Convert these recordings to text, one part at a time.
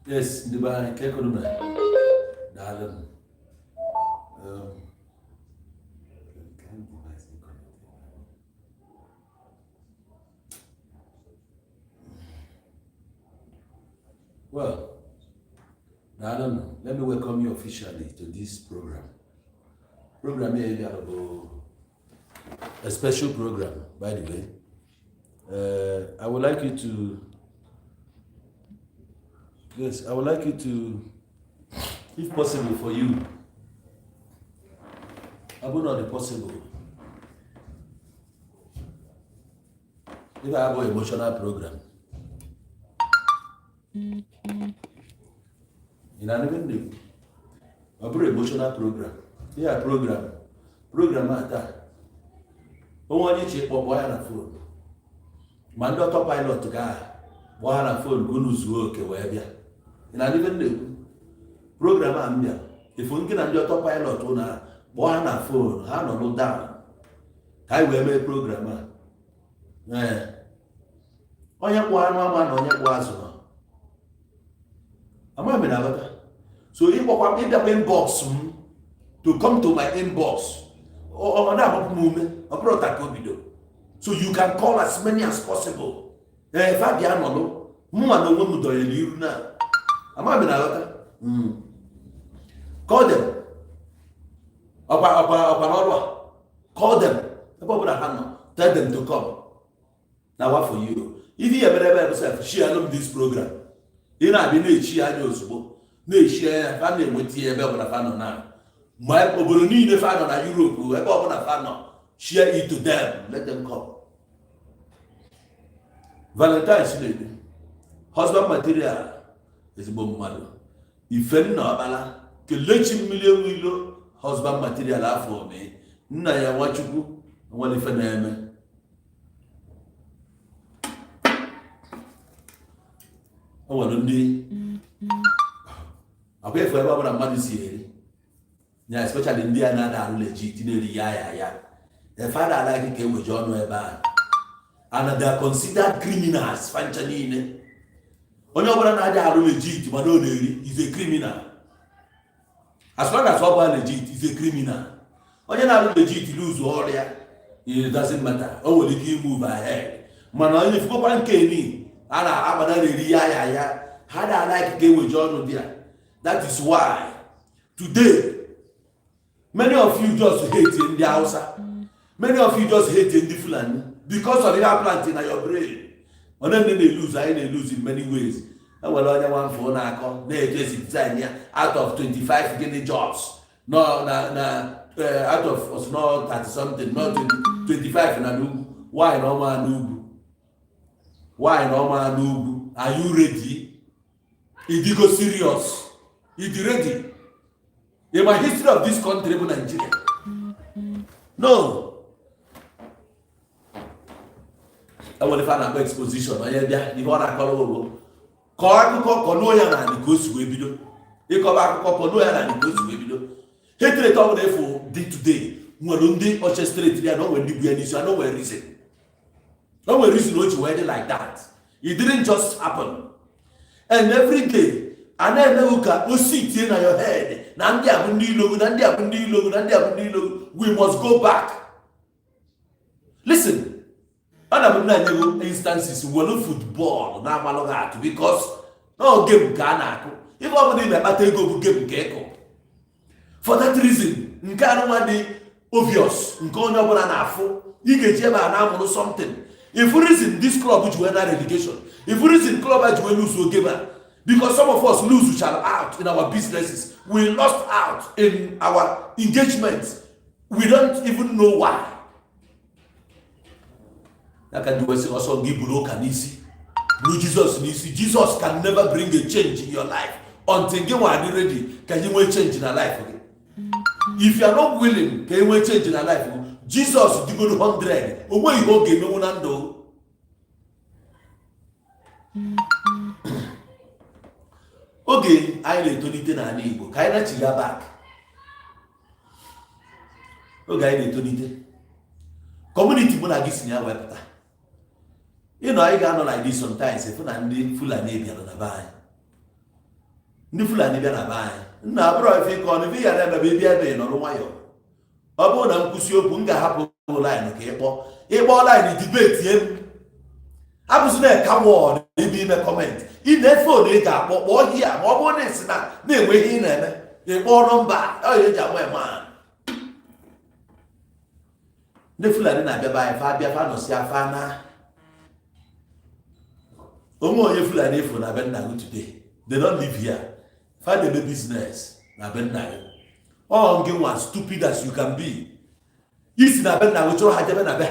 Yes, the bar Kekonuma. Darling. Well, I don't know. Let me welcome you officially to this program. Program here a special program, by the way. I would like you to, if possible for you, I will not be possible. If I have an emotional program, in an even new, I have an emotional program. Yeah, program at that. I want you to check what on the phone. Man, doctor pilot guy, boy on the phone, go lose work, wherever. In an even new program, I'm here. If we can do doctor pilot on a boy on the phone, I don't know down. I will make program. Onye kwa anụ ama na onye kwa azụ ha. Ama me na lota. So ịkpọkwa ịbịakwa inbox m to come to my inbox. Ọ na-agbapụ m ume, ọ bụrụ taka obido. So you can call as many as possible. Fabia anọlụ, mụnwa na onwe m dọnyere iru na. Ama me na lota. Call them. Ọkwa n'ọrụ a. Call them. Ebe ọ bụla ha nọ. Tell them to come. Now what for you? If you ever yourself, share this program. You know, I've been share Josbo. No share family with you ever on a fan now. My Oboloni the fan on Europe, whoever on a fan, share it to them, let them come. Valentine's Day. Husband material is bomb mother. If any no bala, que $1 million husband material for me. Naya what you do, what if a name. I want to do. I pay for everyone money here. Yeah, especially in India, not legit. The father like it came with John Weber, and they are considered criminals. Fanchani, on your brother, are legit, but no, is a criminal. As long as one legit is a criminal. On your not legit, lose all there. It doesn't matter. Oh, the king move ahead. Man, only if go and Kenny. How I like game with John there. That is why today many of you just hate in the house. Many of you just hate in the Fulani because of the planting in your brain. And then they lose in many ways. And well, only one for now, they just design out of 25 getting jobs. No, out of not 30 something, not 25 in a noob. Why no man noob? Why no man noob? Are you ready? If you go serious, if you ready? In my history of this country, Nigeria. No. I want to find an exposition. I hear the one I call over. Call no yana and goes to Webido. You come back, call no yana and goes to Webido. Hatred of the for day to day. Mwalunde orchestrate. I know when you be I know where reason. No reason what you wear like that. It didn't just happen. And every day, and then look at you sit in your head. We must go back. Listen, other instances we football now because no game can. If I go game keko. For that reason, obvious. You something. If we reason this club which were not relegation, if we reason club which we lose, we'll give up. Because some of us lose, we shall out in our businesses. We lost out in our engagements. We don't even know why. Like I do also give Blue Kanisi. Blue Jesus Nisi. Jesus can never bring a change in your life until you are ready. Can you make change in your life? Okay? If you are not willing, can you make change in your life? Jesus did go 100. Where you go give me one do. Okay, I need to need an Igbo. Can I chill back? Okay, I need to need community monagis in your website. You know, I got like this sometimes. If I need Fulani be on the buy, new Fulani be on the buy. Now, bro, if you call me, I never be a no wire. About them, Kusio Punga happen line, okay? A ball line debate him. I was there, come on, maybe in a comment. In that phone, they got what here, what one is not. They were in a ball on back. Oh, you're a man. The Fulani na buy Fabia Fano Siafana. Omo ye Fulani for na Bendago today. They don't live here. Find a business na Bendago. Oh, I'm getting one stupid as you can be. You see na Bendago, you have na be.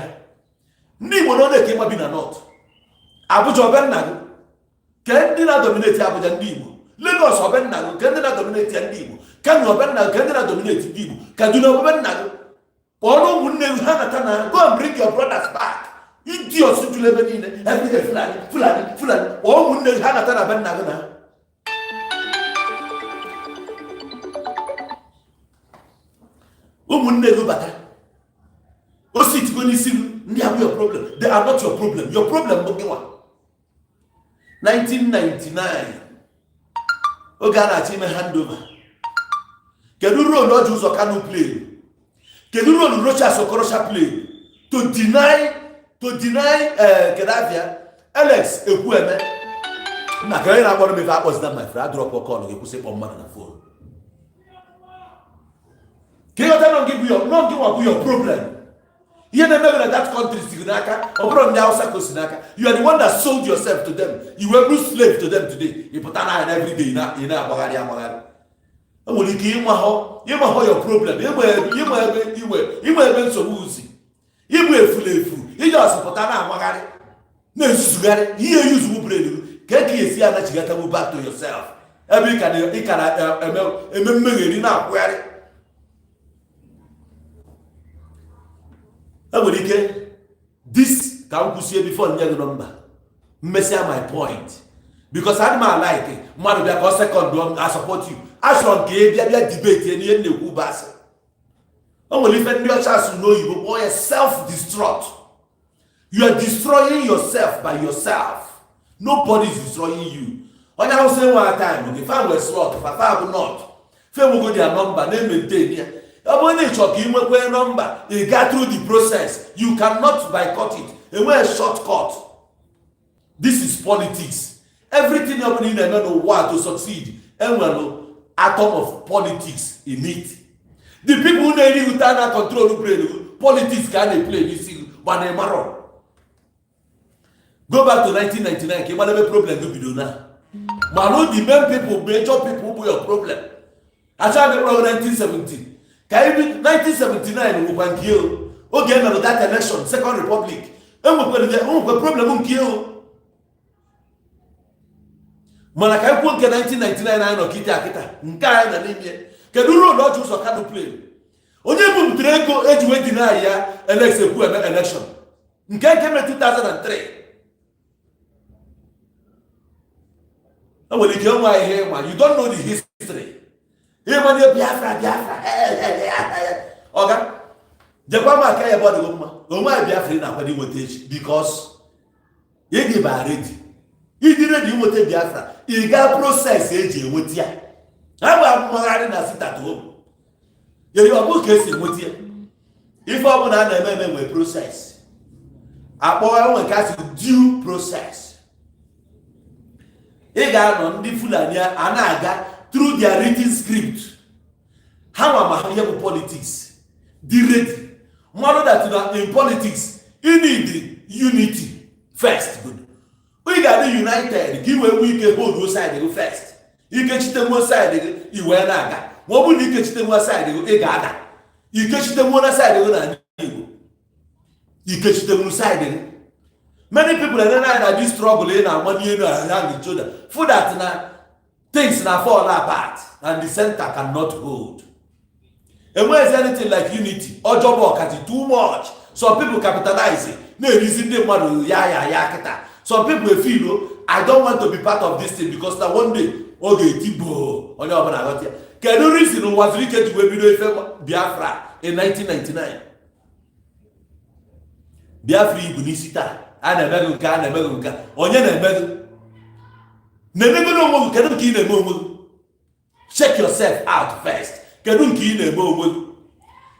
Ni mo no dey came up in a not. Abuja Bendago. Can they not dominate Abuja Ndibo? Lagos Bendago, can they not dominate Ndibo? Can you Bendago, can they not dominate Ndibo? Can you know Bendago? Go and bring your brothers back. Idiots to live in every day. Fulani. Or wouldn't they have a Benagana? Wouldn't they do better? Oh, sit when you see, they have your problem. They are not your problem. Your problem, okay, one. 1999. Oh, Ghana team handover. Can you roll not use or can you play? Can you run Rocha Sokorosha play to deny Gaddafi? Alex Ekueme. Na can I want to make that was that my friend? I drop a call. You could say on man on the phone. Can you tell give you not give up your problem? You never know that country Sigunaka or from the outside Kosinaka. You are the one that sold yourself to them. You were no slave to them today. You put an every day in a Bagari. You your problem. You may so woozy. You may fool. You just put an amagari. No, you use Mubre. Can't you see that you get to move back to yourself? Every can this can see before the number. Messy my point. Because I'm like it. Man, second, I support you. I shall give you a debate in the end of Kubasa. Only if your chance to know you are self-destruct. You are destroying yourself by yourself. Nobody is destroying you. On your say one time, if I was slot, if I will not, if I will go their number, name it. When they talk, you will a number. You get through the process. You cannot boycott it. It was a shortcut. This is politics. Everything happening in the know what to succeed. And well, atom of politics in it. The people who need to turn control politics can play this thing, but they matter. Go back to 1999. Came out problem to be done now. Malo the main people, major people who your problem. I tried to 1970. Can you 1979 we can kill? Okay, now that election, Second Republic. And we the problem kill. Malaka put 1999 no kita nka na nimie keduro no choose o can play onye bu mtrego ejiwe deny ya election nke keme 2003 and when you come here man you don't know the history here man you Biafra okay jekwa ma ka ya body go ma o ma Biafra na kwadi wotage because ye give ready. He didn't do what Biafra. He got process age with ya. I'm married and sit at home. You are good case with you. If I would have a process, a boy will catch due process. He got on the Fulania and I got through their written script. How am I here with politics? The ready. More that in politics, you need unity first. Good. We got the united, give a week hold one side first. You catch them one side, you wear that. What would you catch them one side, you got you catch them one side, you catch them one side. Many people are this struggle in and 1 year around each other. For that now, things now fall apart and the center cannot hold. And where is anything like unity? Or job work at it too much. Some people capitalize it. No reason they want to Some people feel, I don't want to be part of this thing because now one day, okay, Tibo, on your own. Can you reason was wicked to Biafra in 1999? Biafra Bunisita, a na-emegụ nke a na-emegụ nke onye na-emegụ na-emegụ onwe gị kedu nke ị na-eme onwe gị check yourself out first kedu nke ị na-eme onwe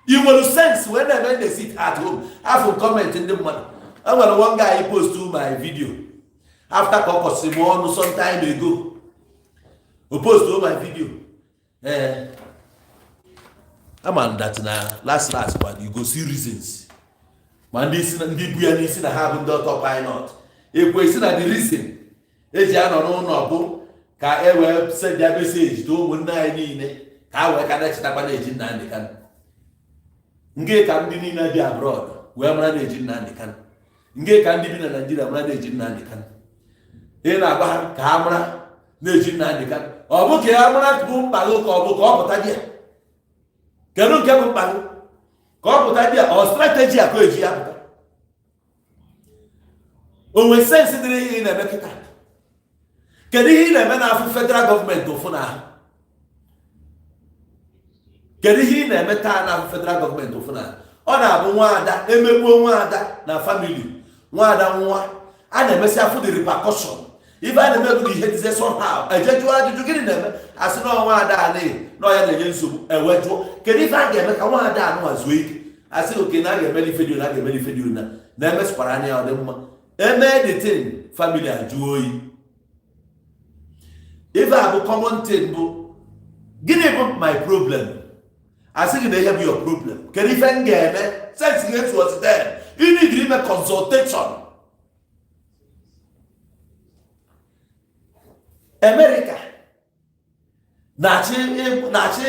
gị ị nwere sense wee na-eme na sit at home afọ comment ndị mmadụ enwere one guy post my video after ka ọ kọsịrị m ọnụ sometime ago o post my video ama that na last but you go see reasons ma ndị bu ya n'isi na ha bụ ndị autopilot ekwesị na the reason eji anọ n'ụlọ bụ ka e wee send ya message to ụmụnne anyị niile ka ha wee kada chetakwa na-eji Nnamdi Kanu nke ka ndị niile bi abroad wee mara na-eji Nnamdi Kanu nke ka ndị bi na Nigeria mara na-eji Nnamdi Kanu ị na-agba ha ka ha mara na-eji Nnamdi Kanu ọ bụ ka ha mara bụ mkpa gị ka ọ bụ ka ọ pụta gị kedu nke bụ mkpa gị ka ọ pụta gị ọ strategy a ka o eji ya pụta onwe sense dịrị ihe ị na-eme kịta kedu ihe ị na-eme n'afọ federal gọọmenti ụfụ na ahụ kedu ihe ị na-eme taa n'afọ federal gọọmenti ụfụ na ahụ ọ na-abụ nwaada emegbuo nwaada na famili nwaada nwa a na-emesi afọ the repercussion ife a na-emebu ihe dize somehow ejejuo ajụjụ gịnị na-eme asị na nwaada anị na ọya na-enye nsogbu ewejuo kedu ife a ga-eme ka nwaada anụ a zuo ike asị oke na a ga-emeli fedio na a ga-emeli fedio na-emesikwara anya ọ dị mma eme detin famili ajụọ oyi ife a bụ common thing bụ gịnị bụ my problem asị gị na ihe bụ your problem kedu ife m ga-eme sense gị etu ọtị den you need to ime consultation America na-achị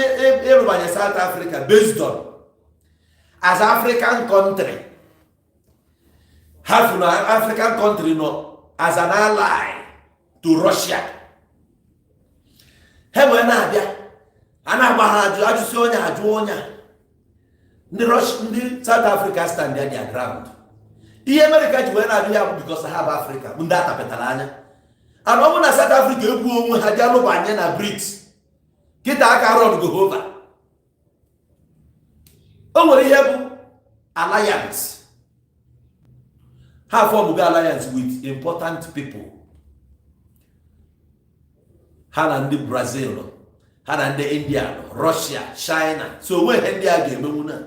ịrụbanye South Africa based on as African country half na African country no as an ally to Russia ha wee na-abịa a na-agba ha ajụsị onye ajụ onye ndị South Africa stand their ground ihe America ji wee na-abịa ya bụ because ha bụ Africa bụ ndị atapetara anya and ọ bụ na South Africa egwu onwe ha ji alụbanye na BRICS kịta aka rod Gova o nwere ihe bụ alliance ha form alliance with important people ha na ndị Brazil ha na ndị India Russia China so onwe ihe ndị a ga-emenwu na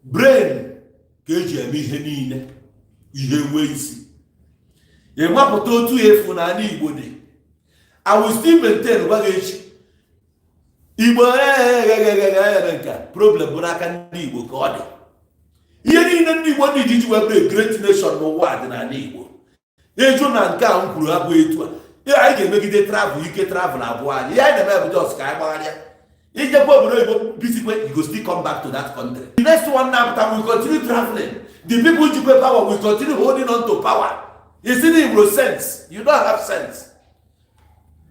brain ka eji eme ihe niile ihe nwee isi ịmapụta otu efu na ala Igbo dị I will still maintain gwa gị echi Igbo nka problem bụ n'aka ndị Igbo ka ọ dị ihe niile ndị Igbo dị iji wee bụrụ great nation n'ụwa dị n'ala Igbo eju na nke a m kwuru abụ etu a anyị ga-emegide travel ike travel abụọ anyị ihe anyị na-eme bụ just ka anyị gbagharịa ijekwa obodo oyibo bisikwe you go still come back to that country the next one now we continue traveling the people jikwe power will continue holding on to power. You see the Igbo sense. You don't have sense.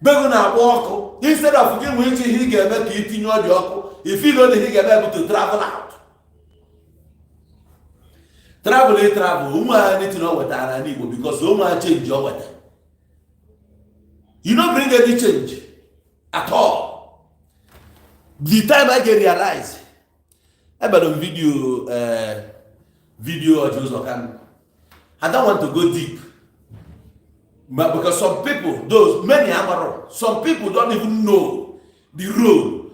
Bego na agba ọkụ instead of gị nwee ike ihe ị ga-eme ka itinye ọdị ọkụ if you know ihe ị ga-eme bụ to travel out. Travel ụmụ ha netin o wetara n'Igbo because ụmụ ha change o weta. You don't bring any change at all. The time I get realize about the video of Joseph Kanu. I don't want to go deep. But because some people, many Amaro, some people don't even know the role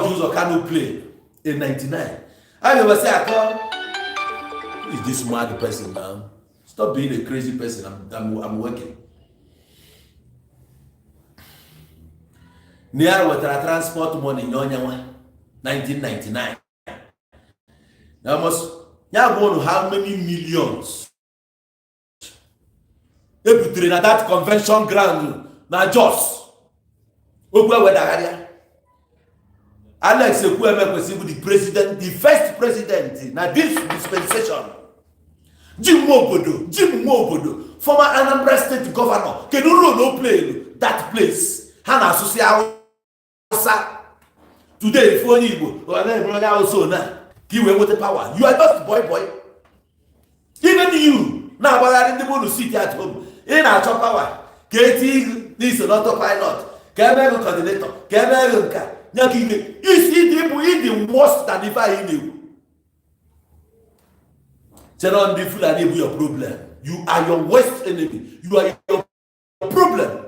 Joseph Kanu played in 99. I never say, who is this mad person now? Stop being a crazy person. I'm working. Near with transport money in 1999. Almost, now going to how many millions? Ebutere na that convention ground na Jos okwe wedagaria Alex Ekwueme kwesị bụ the president, the first president na this dispensation. Jim Obodo, former Anambra State governor, kedu role no play that place ha na asụsụ Hausa today if onye Igbo or na also na ka iwe nweta power you are just boy even you na agbagharị ndị mmadụ sit at home ị na-achọ power ka eti n'iso n'autopilot ka ebe ego coordinator ka ebe ego nka nye ka ime isi dị bụ ịdị worse than ife anyị na-ekwu chere ndị Fulani bụ your problem You are your worst enemy. You are your problem.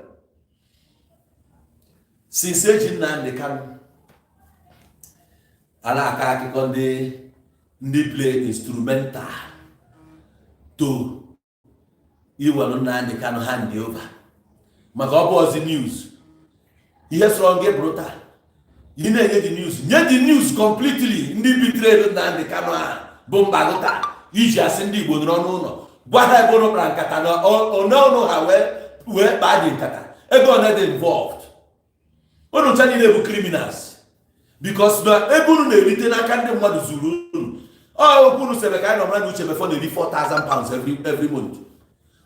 Since age na Kanu, aka akụkọ ndị play instrumental to iwelu Nnamdi Kanu hand over. Maka ọ bụ ozi news. Ihe sọrọ nge brutal. You na-enye the news. Nye the news completely. Ndị bitrelu Nnamdi Kanu ahụ bụ mgbagụta iji asị ndị Igbo nọrọ n'ụlọ. Gwa ha ebe ụnụ kpara nkata na ọnụ ha wee kpaa dị nkata. Ego one dị involved. Ụnụ ncha niile bụ criminals. Because na ebe unu na-erite n'aka ndị mmadụ zuru unu. Okwu sebe ka anyị nọ mmadụ uche before na-eri 4,000 pounds every month.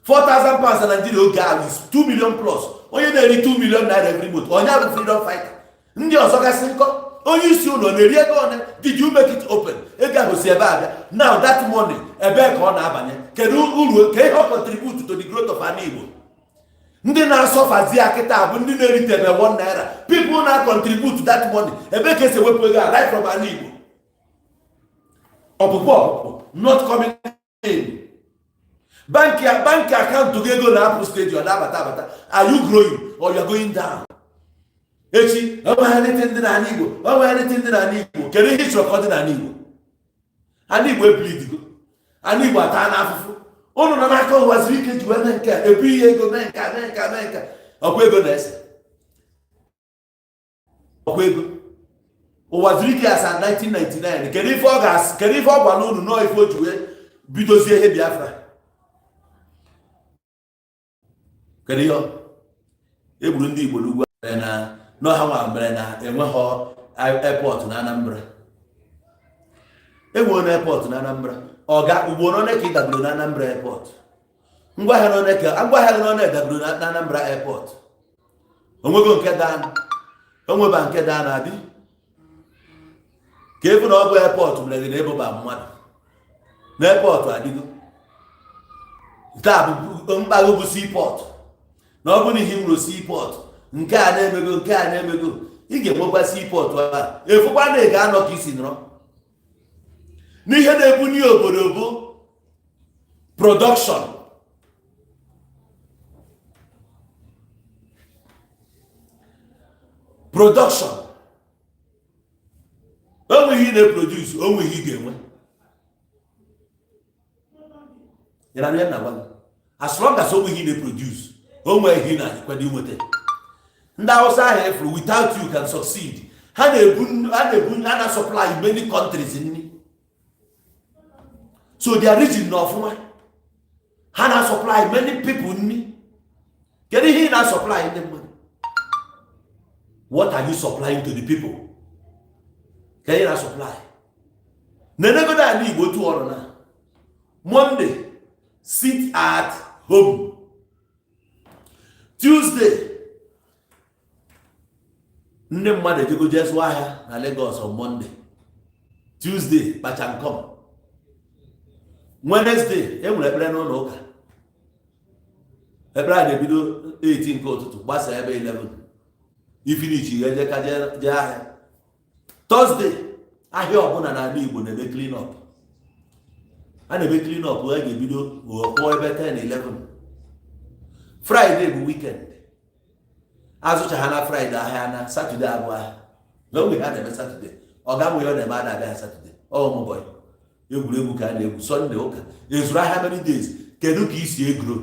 4,000 pounds na Nigeria oge ahụ is 2 million plus. Onye na-eri 2 million naira every month. Onye bụ freedom fighter. Ndị ọzọ gasị nkọ. Onye isi ụlọ na-eri ego one. Did you make it open? Ego ahụ si ebe abịa. Now that money ebe ka ọ na-abanye. Kedu uru ka ihe ọ contribute to the growth of an Igbo? Ndị na-asọfazi akịta bụ ndị na-eritebe 1 naira. People na-contribute that money. Ebe ka esi ewepụ ego right from an Igbo. Ọpụpụ not coming in. Bank account to go na Apple Stadium na-abata. Are you growing or you are going down? Echi, anything dị na Igbo. Kedu ihe ịchọrọ ka ọ dị na Igbo? Ana Igbo ebilidigo. Ana Igbo ata n'afụfụ. Ụnụ nọ n'aka ụwa ziri ike ji wee mee nke a, ebu ihe ego mee nka. Ọkwa ego na-ese. Ọkwa ego. Ụwa ziri ike asa 1999. Kedu ife ọ gwara unu nọọ ife o ji wee bidozie ihe Biafra? Kedu ihe egburu ndị Igbo n'ugwu na n'ọha nwa mere na enweghị airport na Anambra. Enwere airport na Anambra. Ọga ugbo nọ ka ịdaburu na Anambra airport. Ngwaahịa nọ na-edaburu na Anambra airport. Onwego nke dan. Onweba nke dan adị. Ka efu na ọ bụ airport mere na eboba mmadụ. Na airport adịgo. Taa bụ mkpagho bụ seaport. Na ọ bụ na ihe nwere seaport. Nke a na-emego. Ị ga-enwekwa seaport a. Efukwa na ị ga-anọ ka isi nọrọ. N'ihe na-ebunye obodo bụ production. Onwe ihe na-produce, onwe ihe ga-enwe. Yana na gwa. As long as onwe ihe na-produce, onwe ihe na-kwado inweta. Ndị Hausa ahụ efuru, without you can succeed. Ha na supply many countries in. So they are rich enough. Ha na supply many people in me. Can you na supply them money? What are you supplying to the people? Can you na supply? Nenego da ni go to all na. Monday, sit at home. Tuesday, ndị mmadụ ejego jesu ahịa na Lagos on Monday. Tuesday, Pachankom. Wednesday, enwere ekpere n'ụlọ ụka. Ekpere a na-ebido 8 nke ụtụtụ gbasa ebe 11. Ifinichi eje ka jee ahịa. Thursday, ahịa ọbụla n'ala Igbo na-eme clean up. A na-eme clean up wee ga-ebido kpọọ ebe 10, 11. Friday bụ weekend. Azụcha ha na Friday ahịa na Saturday abụ ahịa. Na onwe ha na-eme Saturday. Ọ ga-amụ ya ọ na-eme na-abịa Saturday. Ụmụbọyị. Egwuregwu ka a na-egwu Sunday ụka. Ezuru ahịa many days. Kedu ka isi egro?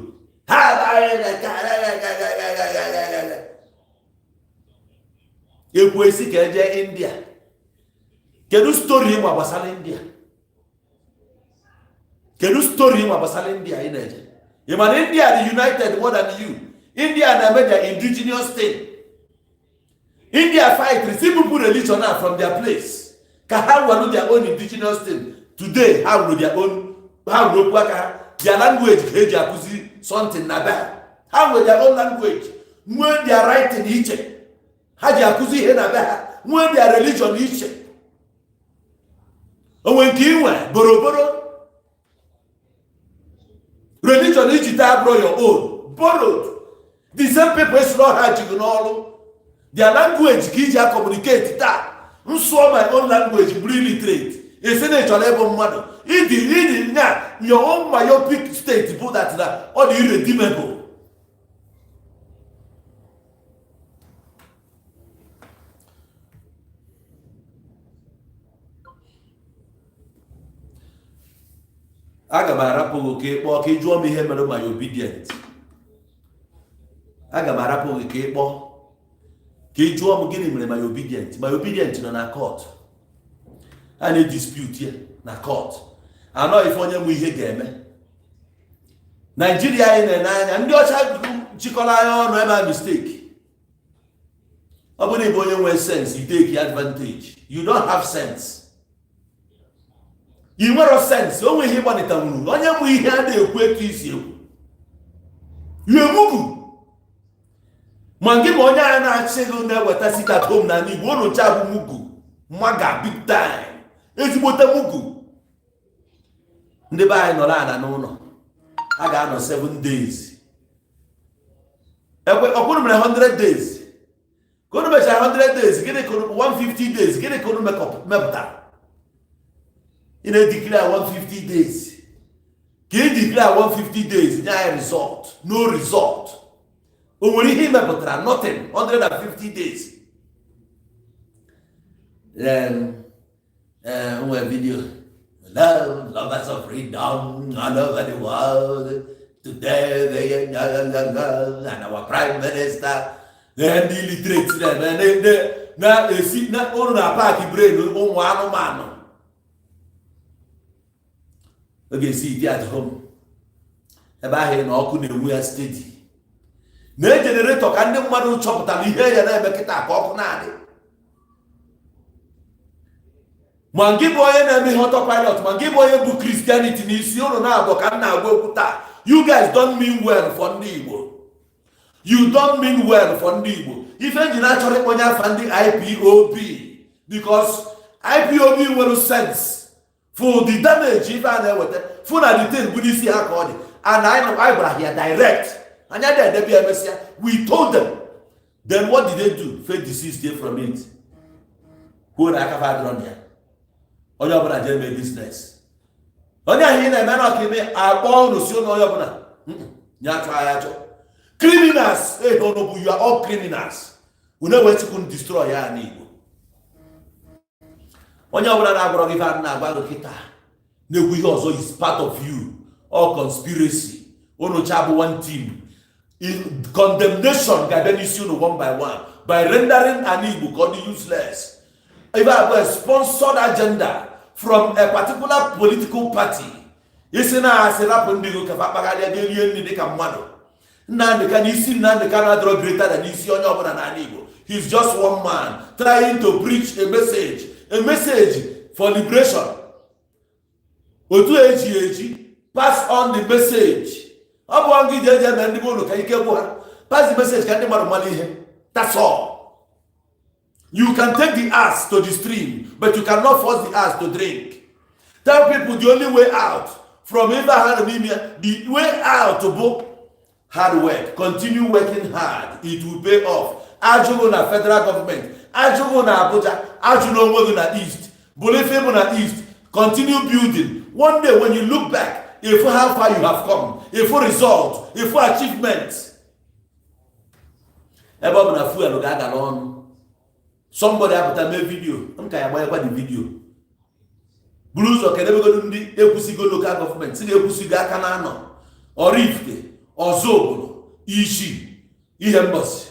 Ekwesị ka eje India. Kedu story ịma gbasara India? Kedu story ịma gbasara India ị na-eje? You man, India are united more than you. India and major indigenous state. India fight, receive people religion now from their place. How will their own indigenous state? Today, how will their own, how will their language, something naba? How will their own language? When they are writing each, how they are when their religion each. And when Kiwa, Boroboro, religion each time brought your own, borrowed. The same people is not hard to know. Their language, Kija communicate that. My own language, really trade. It's in a level model. It is now your own myopic state put that all the irredeemable. Aga m arapụ gị ka ịkpọ ka ị jụọ m ihe mere my obedient. Aga m arapụ gị ka ịkpọ ka ị jụọ m gịnị mere my obedient. My obedient nọ na court. A na-dispute ya na court. Anọ ife onye nwe ihe ga-eme. Nigeria anyị na-ene anya ndị ọcha chịkọrọ anya ọnụ ebe a mistake. Ọ bụrụ na ịbụ onye nwee sense, you take advantage. You don't have sense. You nwere sense, o nwe ihe ịgbanịta nwuru. Onye nwe ihe a na-ekwu etu isi ekwu. You emugu. Ma gị ma onye anyị na-achị gị na-eweta sit at home na Igbo, unu cha bụ mugu. Maga big time. Ezigbote mugu. Ndị be anyị nọrọ ana n'ụlọ. A ga-anọ 7 days. Ọkwụrụ mere 100 days. Ka unu mechara 100 days, gịnị ka unu 150 days, gịnị ka unu mepụtara? Ị na-declare 150 days. Ka ị declare 150 days, nye anyị result. No result. O nwere ihe mepụtara, nothing. 150 days. One video. Lovers of freedom all over the world. Today they and our prime minister. Then the illiterates them. Na unu na park brain ụmụ anụmanụ. Oge si iti at home. Ebe ahụ na ọkụ na-enwu ya steady. Na generator ka ndị mmadụ chọpụtara ihe ya na-eme kịta ka ọkụ na-adị. Ma gị bụ onye na-eme ihe autopilot, ma gị bụ onye bụ Christianity n'isi unu na-abụ ka m na-agwa okwu taa. You guys don't mean well for ndị Igbo. You don't mean well for ndị Igbo. Ife nji na-achọrọ ịkpọnye afa ndị IPOB because IPOB nwere sense for the damage ife a na-eweta for na the thing bụ n'isi ha ka ọ dị. And I gwara here direct. Anya dị edebi emesịa. We told them. Then what did they do? Fake disease stay from it. Kwuo na aka fa adịrọ ya. Onye ọbụla jee mee business. Onye ahụ ị na-eme na ọka ime akpọ unu si ụlọ onye ọbụla. Nye achọ ya achọ. Criminals, honorable, you are all criminals. Unu ewetukwu destroy ya n'Igbo. Onye ọbụla na-agwọrọ gị fa na-agwa gị kịta na-ekwu ihe ọzọ is part of you. All conspiracy. Unu cha bụ one team. Condemnation ga-abịa n'isi unu one by one by rendering an Igbo called useless. If I have a sponsored agenda from a particular political party, isi na asị rapụ ndị Igbo ka fakpagharịa ga-erie nri dịka mmadụ. Nnamdị Kanu isi Nnamdị Kanu adịrọ greater than isi onye ọbụla n'ala Igbo. He's just one man trying to preach a message for liberation. Otu eji pass on the message. Ọ bụ ngị je eme ndị unu ka ike gwụ ha. Pass the message ka ndị mmadụ mara ihe. That's all. You can take the ass to the stream, but you cannot force the ass to drink. Tell people the only way out from the way out to book hard work. Continue working hard. It will pay off. Ajugo na federal government. Ajugo na Abuja. Ajugo na na East. Bolefebo na East. Continue building. One day when you look back, if how far you have come, if for result, if for achievement. Ebe na fuel ga aga on. Somebody have to make video. I'm going to buy the video. Blues or can never go to the Epusigo local government. See the Epusiga Canano or Rifte or Zobo, Ishi, Ihembos.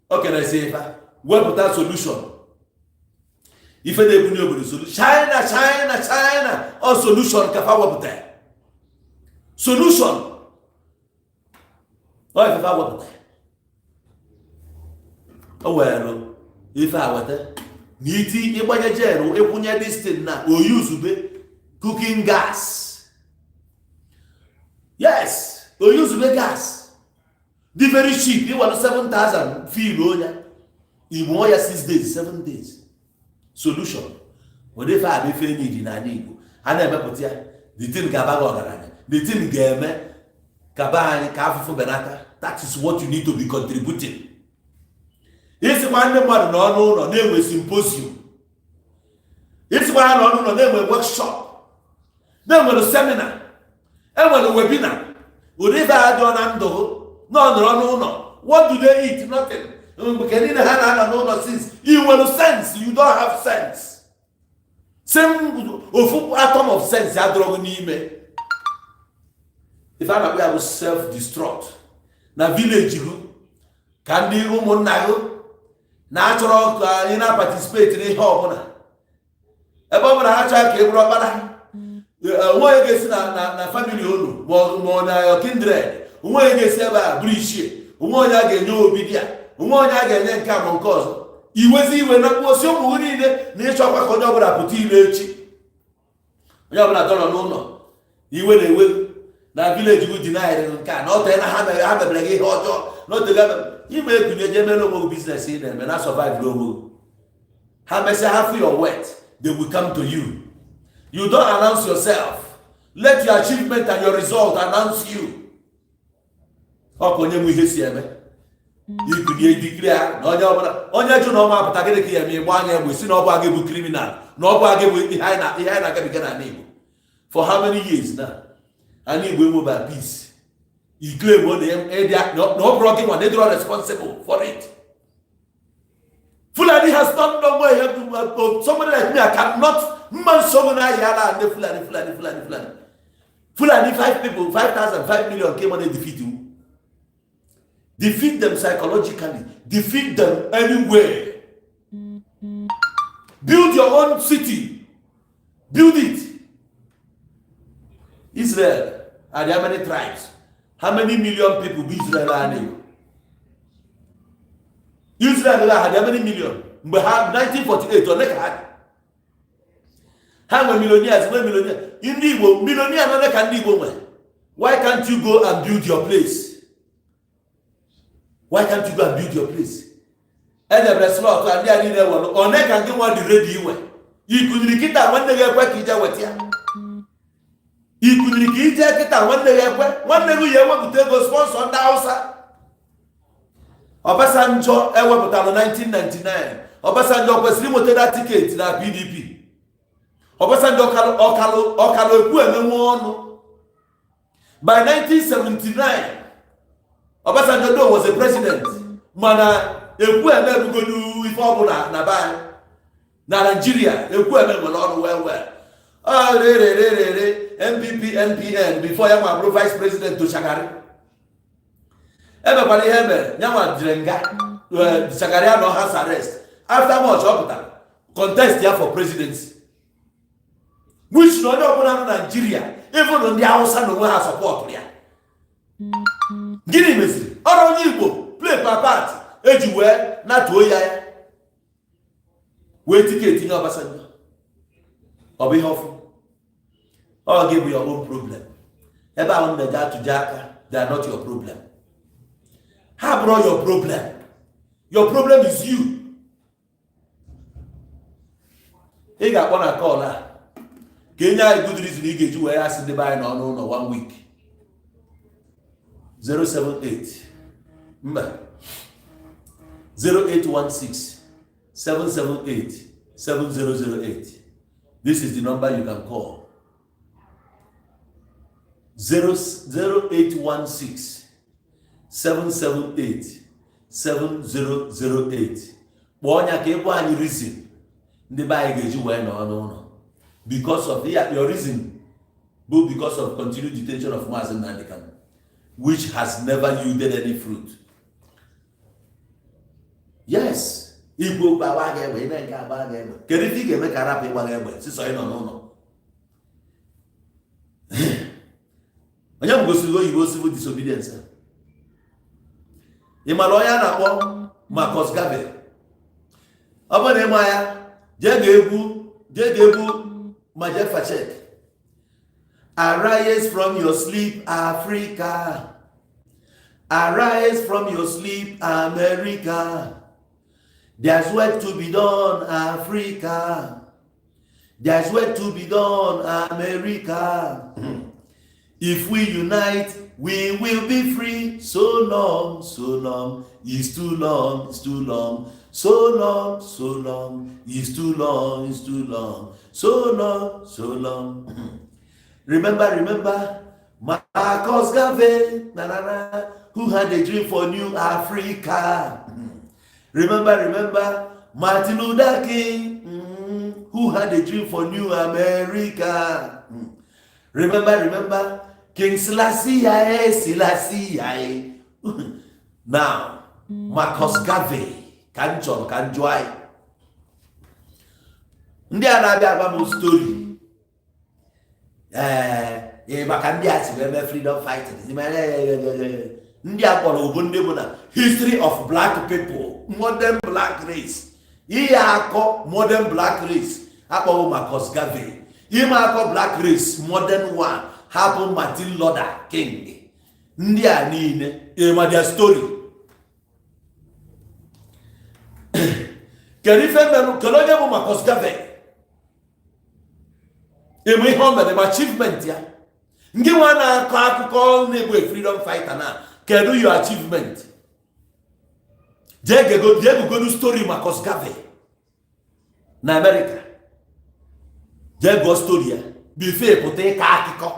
How can I say that? What about that solution? If they put the solution, China, or solution, Kafa solution. Why if I want oh well. If I were there, Niti, Ibanajero, Epunya distant now, or use cooking gas. Yes, or use gas. The very cheap, you want 7,000 fee, in 1 year, 6 days, 7 days. Solution. What if I be need in an Igbo? I never put here. The thing Gabago, the thing Game, Kabani, Kafu Benata. That is what you need to be contributing. Isi nwanne mmadụ nọ n'ụlọ na-enwe symposium. Isi nwanne nọ n'ụlọ na-enwe workshop. Na-enwe seminar. enwere webinar ụdị ife adịọ na ndụ nọrọ n'ụlọ. What do they eat? Nothing. Since you will sense, you don't have sense. Same atom of sense. If I have self-destruct, na village can be natural participate in the above na family more na kindred. Onye a ga-enye obidia, onye a ga-enye nke a nke ọzọ. Iwezi iwe na mkposi ụmụ niile na ịchọkwa ka onye ọbụla pụta ile echi. Onye ọbụla dọrọ n'ụlọ, iwe na-ewe na village bụ dinaịrị nke a, na ọtọ na ha mebere gị ihe ọjọọ, na ọtọ ime ekunye je mere onwe business ị na-eme na survive onwe. Ha mesịa half your worth, they will come to you. You don't announce yourself. Let your achievement and your result announce you. Onye mu ihe si eme ikunye dikria na onye jụ na ọma apụta gịnị ka ya eme ịgba anya egbe si na ọ bụ aga bụ criminal na ọ bụ aga bụ ihe anyị na-agabiga na Igbo for how many years now. Anyị Igbo enwe by peace. You claim na ọ bụrụ gị nwa na ịdịrọ responsible for it. Fulani has not done what he has to. Somebody like me, I cannot man someone I yala and Fulani 5 people, 5,000, 5 million came on a defeat you. Defeat them psychologically. Defeat them anywhere. Build your own city. Build it. Israel. Are there many tribes? How many million people be Israel are there? Israel had how many million? But have 1948 or like had. How many millionaires? In the millionaire no can live. Why can't you go and build your place? Why can't you go and build your place? And the slot and they are in there on neck and get one the ready you went. You could get that one day back in Jawatia. You could get that one day one day you want to take a sponsor on the house. Obasanjo ewe pụtara 1999. Obasanjo kwesịrị imote that ticket na PDP. Obasanjo ọkalo ekwu emenwe ọnụ. By 1979, Obasanjo was a president. Mana ekwu emebugodu ife ọbụla na bai. Na Nigeria, ekwu emenwe ọnụ well. MPP, NPN, before ya ma bro vice president to Shagari. Everybody here, Nyama Drenga, Shagaria no house arrest. After much contest here for presidency. Which no one Nigeria, even on the outside no one has support here. Guinea Messi, or Igbo, play per part, everywhere, not to ya. Wait ticket in Obasanjo. Or be hopeful. Or give you your own problem. Ever on the Jack to Jacka, they are not your problem. How brought your problem? Your problem is you. He got one call her. Kenya is good reason he get you where I see the buy no 1 week. 078. Remember 0816 778 7008. This is the number you can call. 0816 778-7008. Bonya ke kwa any reason ndị buy ga-eji wee no. Because of your reason, but because of continued detention of Mazi Nnamdi Kanu, which has never yielded any fruit. Yes, Igbo bawa ga-egbe ime nke agba ga-egbe. Kedu ife ị ga-eme ka rapụ ịgba ga-egbe si so ị nọ n'ụlọ? Onye m gosiri oyibo civil disobedience. Imaloya na kpọ Marcus Garvey. Ọbụ na ịma ya, je ga-egwu Major Fachek. Arise from your sleep, Africa. Arise from your sleep, America. There's work to be done, Africa. There's work to be done, America. If we unite, we will be free. So long, it's too long, it's too long. So long, it's too long, it's too long. So long. Remember, Marcus Garvey, who had a dream for New Africa. Remember, Martin Luther King, who had a dream for New America. Remember, King Selassie. Now, Marcus Garvey, can joy. Ndị a na-abịa agba m story. Maka ndị a si eme freedom fighters. Ndị a kpọrọ obodo ndị bụ na history of black people, modern black race. Ihe akọ modern black race akpọrọ Marcus Garvey. Ime akọ black race modern one hapụ Martin Luther King. Ndị a niile ịma their story. Kedu ife merụ kedu onye bụ Marcus Garvey? Ịma ihe o mere ma achievement ya. Ndị nwa na-akọ akụkọ na-egbu freedom fighter na kedu your achievement? Jegogodu story Marcus Garvey na America. Jego story ya before pụta ịka akụkọ.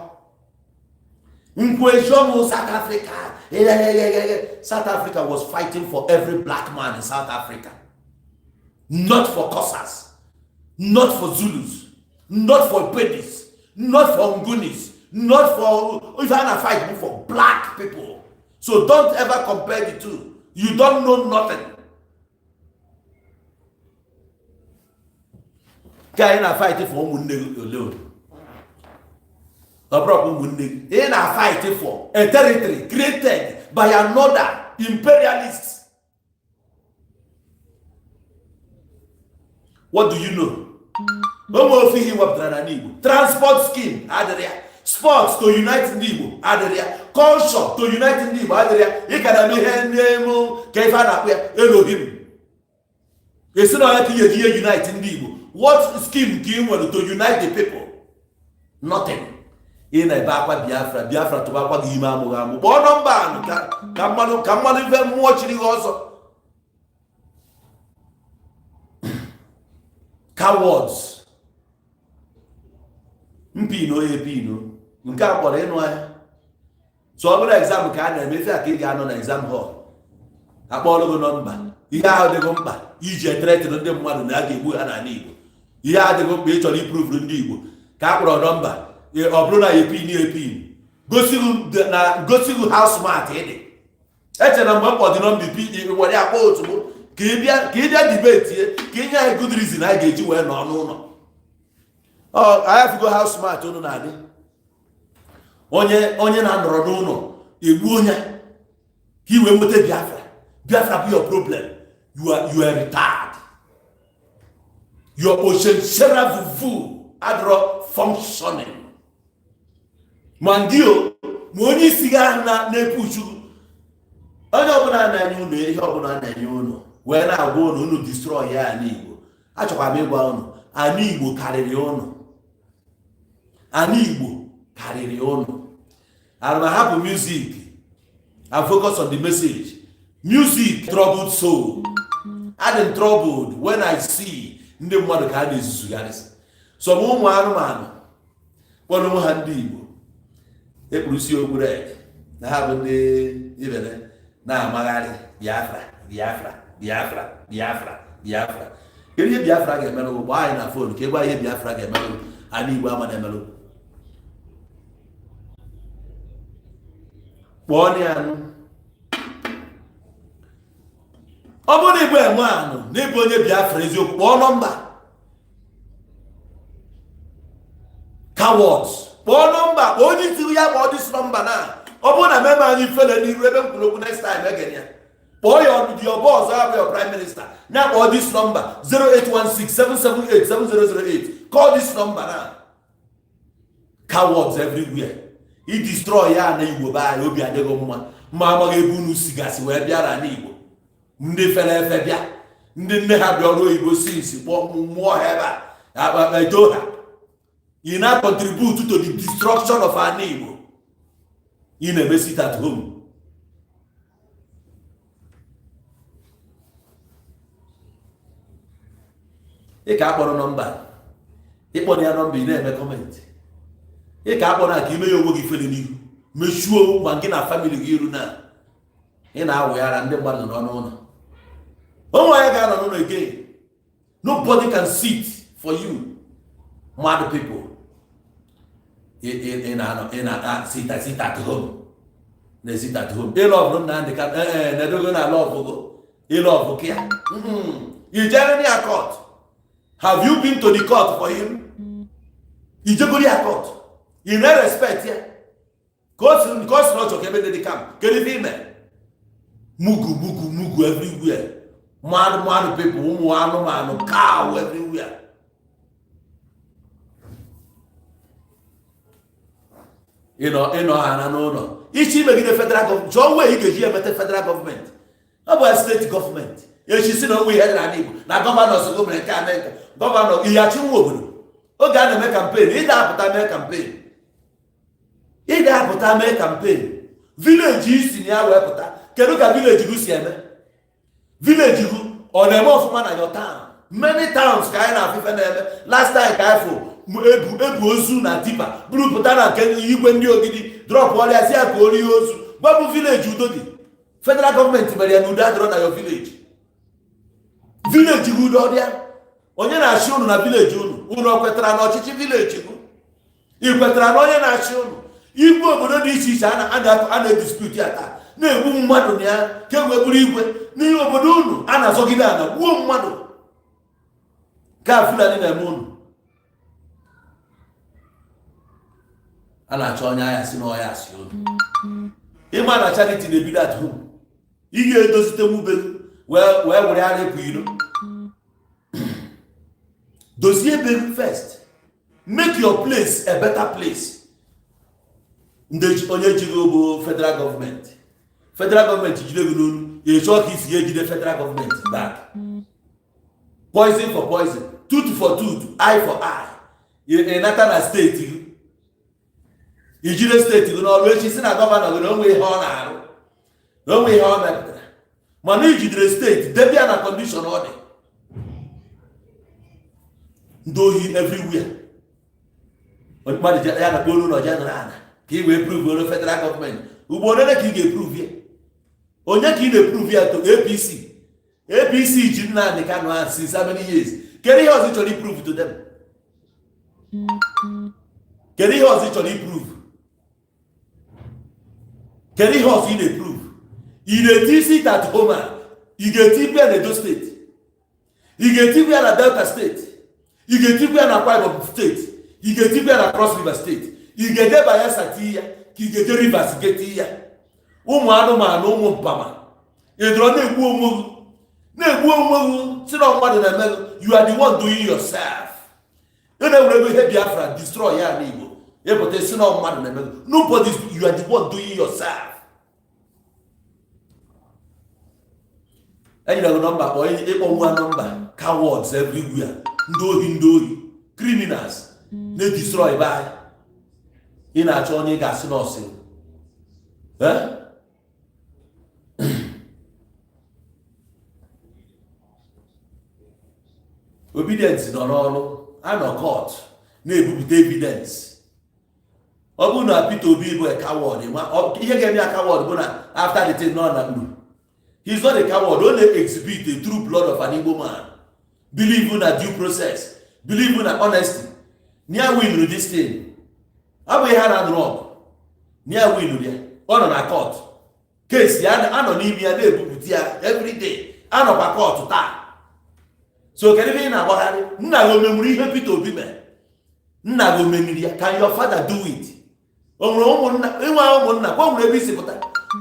South Africa. South Africa was fighting for every black man in South Africa. Not for Kossas, not for Zulus, not for Pedis, not for Ngunis, not for even a fight for black people. So don't ever compare the two. You don't know nothing. Can I fight for alone? In a fight for a territory created by another imperialist. What do you know? Transport scheme, sports to unite Igbo, culture to unite Igbo, Elohim. It's not like you unite Igbo. What scheme came to unite the people? Nothing. In a Bapa Biafra to Bapa Gimamu, Bonamban, come on, even watching also. Cowards. Mpino. Nke a kpọrọ ịnụ anya. So ọ bụrụ exam ka a na-emefe aka ị ga-anọ na exam hall. Akpọrọ gị nọmba. Ihe ahụ dịghị mkpa iji etretịrị ndị mmadụ na a ga-egbu ha n'ala Igbo. Ihe ahụ dịghị mkpa ịchọrọ iprove ndị Igbo. Ka a kpọrọ nọmba. Ọ bụrụ na epin. Gosi gị how smart ị dị. Eche na mgbe m kpọdị nọmba were akpọ ozugbo. Ka ị bịa debate ka ị nye anyị good reason anyị ga-eji wee nọ n'ụlọ. I have to go how smart unu na-adị. Onye na-anọrọ n'ụlọ egbu onye ka i wee nweta Biafra bụ your problem. You are retarded. Your ocean vuvu adro functioning. Mandio ma onye isi ga na-epuchu onye ọbụla na-enye unu ihe ọbụla na-enye unu wee na-agwa unu destroy ya ala Igbo. Achọkwa m ịgwa unu ala Igbo karịrị unu. Ala Igbo karịrị unu. And I have music. I focus on the message. Music troubled soul. I'm troubled when I see ndị mmadụ ka a na-ezuzugharịsị. So ụmụ anụmanụ kpọrọ ha ndị Igbo ekpurusi okwu red na ha bụ ndị ibere na-amagharị Biafra. Kedu ihe Biafra ga-emelụ bụ anyị na fon ka ịgwa ihe Biafra ga-emelụ ala Igbo ama na-emelụ. Kpọọ ya anụ. Ọ bụrụ na Igbo enwe anụ na ịbụ onye Biafra eziokwu kpọọ nọmba. Cowards. Kpọọ nọmba. Onye isi ya kpọọ dis nọmba na. Ọ bụrụ na meme anyị fele n'iru ebe mkpụrụ okwu next time egen ya. Kpọọ your boss or your prime minister. Now call this number 0816-778-7008. Call this number now. Cowards everywhere. He destroy ya na Igbo ba ya obi adego mma. Ma ga-ebu nu sigasi wee bịara na Igbo. Ndị fere efe bịa. Ndị nne ha bịa ọrụ Igbo since mmụọ ha ebe ha. You now contribute to the destruction of our Igbo. You never sit at home. Ị ka akpọrọ nọmba. Ịkpọrọ ya nọmba ị na-eme kọment. Ị ka akpọrọ ka ime ya onwe gị fere n'ihu. mechuo ma gị na family gị iru na ị na-awụghara ndị mmadụ nọ n'ụlọ. Onwe onye ga-anọ n'ụlọ again. Nobody can sit for you. Mad people. In sit at home. They sit at home. They love no man. They can. They don't gonna love. They love. Okay. You generally a court. Have you been to the court for him? You just go to a court. You no respect here. Courts not okay. When they come, can you feel me? Mugu everywhere. Mad people, man, cow everywhere. You know, no. Each time the federal government, John way you get here with the federal government. How about state government? You should see no way head and now governors go and governor, you are too open. Oh, God, make campaign. He that put make campaign. He that put make campaign. Village is in your way. Can look at village you see me. Village you or the most man in your town. Many towns kind of last time careful. Ebu ozu na tipa buru putana nke igwe ndị ogidi drop wali asi akori ozu babu village udo di federal government mere ya n'udo adịrọ na your village udo dia onye na-achị unu na village unu kwetara na ọchịchị village unu ikwetara na onye na-achị unu igwe obodo dị iche iche a na-dispute ya taa na-egbu mmadụ na ya kemgbe buru igwe n'ihe obodo unu a na-azọgide ana gbuo mmadụ ka Fulani na-eme unu a na-achọ onye ahịa si n'ọhịa asị unu ịma na charity na-ebido at home ị ga-edozite nwube wee were ya repụ iro dozie ebe first make your place a better place. Ndị onye jiri obo federal government jide gị n'olu ịchọ ka isi ejide federal government back. Poison for poison, tooth for tooth, eye for eye. Ịnata na steeti ijide steeti gị n'ọrụ echi si na gọvanọ gị na onwe ihe ọ na-arụ na onwe ihe ọ mepụtara mana ijidere steeti debia na kọndishọn ọ dị ndị ohi everywhere mmadụ ya na kpolu na ọja nọrọ ana ka ị wee prove oro federal gọọmenti ugbo onye ka ị ga-eprove ya onye ka ị na-eprove ya to APC ji Nnamdi Kanu ha since how many years kedu ihe ọzọ chọrọ iprove to them kedu ihe ọzọ chọrọ iprove kedu ihe ọzọ ị na-eprove ị na-eti sit at home ị ga-eti bịa na Edo steeti ị ga-eti bịa na Delta steeti ị ga-eti bịa na Akwa Ibom steeti ị ga-eti bịa na Cross River steeti ị ga-eje Bayelsa tii ya ka ị ga-eje Rivers geti ya ụmụ anụmanụ ụmụ mpama ịdọrọ na-egbu onwe si na mmadụ na-eme you are the one doing yourself. Ị na-ewere ihe Biafra destroy ya n'Igbo epụta si na mmadụ na-eme nobody, you are the one doing yourself. Enyere nọmba kpọọ ịkpọ nwa nọmba cowards everywhere ndị ohi criminals na-destroy ebe anyị ị na-achọ onye ga-asị n'ọsị obedience nọ n'ọrụ anọ court na-ebupụta evidence. Ọ bụrụ na Peter Obi bụ a coward ihe ga-eme ya coward bụ na after the thing nọ na uru he is not a coward, only exhibit the true blood of an Igbo man. Believe in a due process, believe in honesty. Near win this thing. How we had a wrong. Near win on a court. Case ya anonymia every day. And of a court to that. So can you be in a body? Nago memory happy to be man. Nago memory. Can your father do it?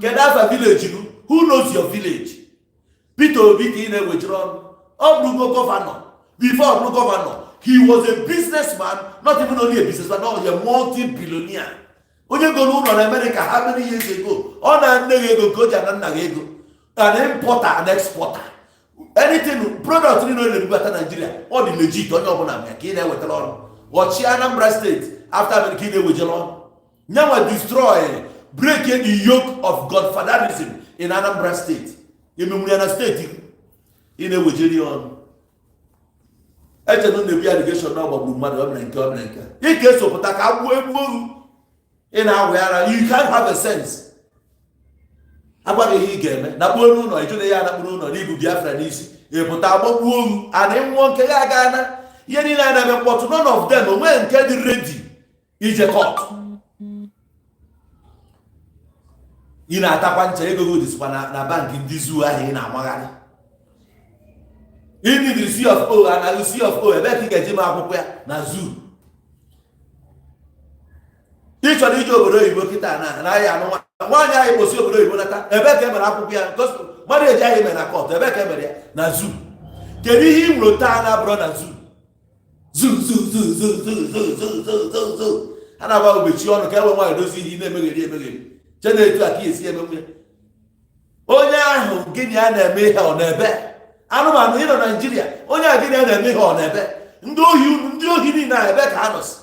Can have a village? Who knows your village? Peter Obi in a withdrawn. Oblugo governor. Before Oblugo governor, he was a businessman, not even only a businessman, no, a multi-billionaire. When you go to America, how many years ago? On a nego, an importer, an exporter. Anything, product in Nigeria, all the legit, on your own, Kenya with the Lord. What Anambra State, after Kenya with the Lord. Now destroy, breaking the yoke of godfatherism in Anambra State. In Muniana State, in a Wigilion. I don't know the allegation now about Mother Blanca. He gets up, but I can't. ị na-awụ ara, you can't have a sense. Agwaghị ihe ị ga-eme na kpuo n'ụlọ, ijụ na ya anakpụrụ ụlọ n'ibu Biafra n'isi, ịpụta agbakpuo ohu ana nwụọ nke ya aga na ihe niile a na-eme mkpọtụ. None of them onwe nke dị ready ije court. Ị na-atakwa ncha ego gị dịsịkwa na bankị ndị zuu ahụ ị na-amagharị. Ị nidiri CFO anaghị CFO ebe ka ị ga-eji ma akwụkwọ ya na zuu. Ị chọrọ ije obodo oyibo kịta na ya anụ nwaanyị anyị kposi obodo oyibo nata, ebe ka emere akwụkwọ ya mmadụ eji ahụ eme na kọt, ebe ka emere ya na zuu. Kedu ihe ị nwụrụ taa na-abụrụ na zuu? Zuu ha na-agba ogbechi ọnụ ka enwe nwaanyị dozi ihe na-emegheri che na-etu aka esi eme nwunye onye ahụ. Gịnị a na-eme ihe ọ na-ebe? Anụmanụ ị nọ Naijiria, onye a gịnị a na-eme ihe ọ na-ebe? Ndị ohi niile a ebe ka ha nọsi?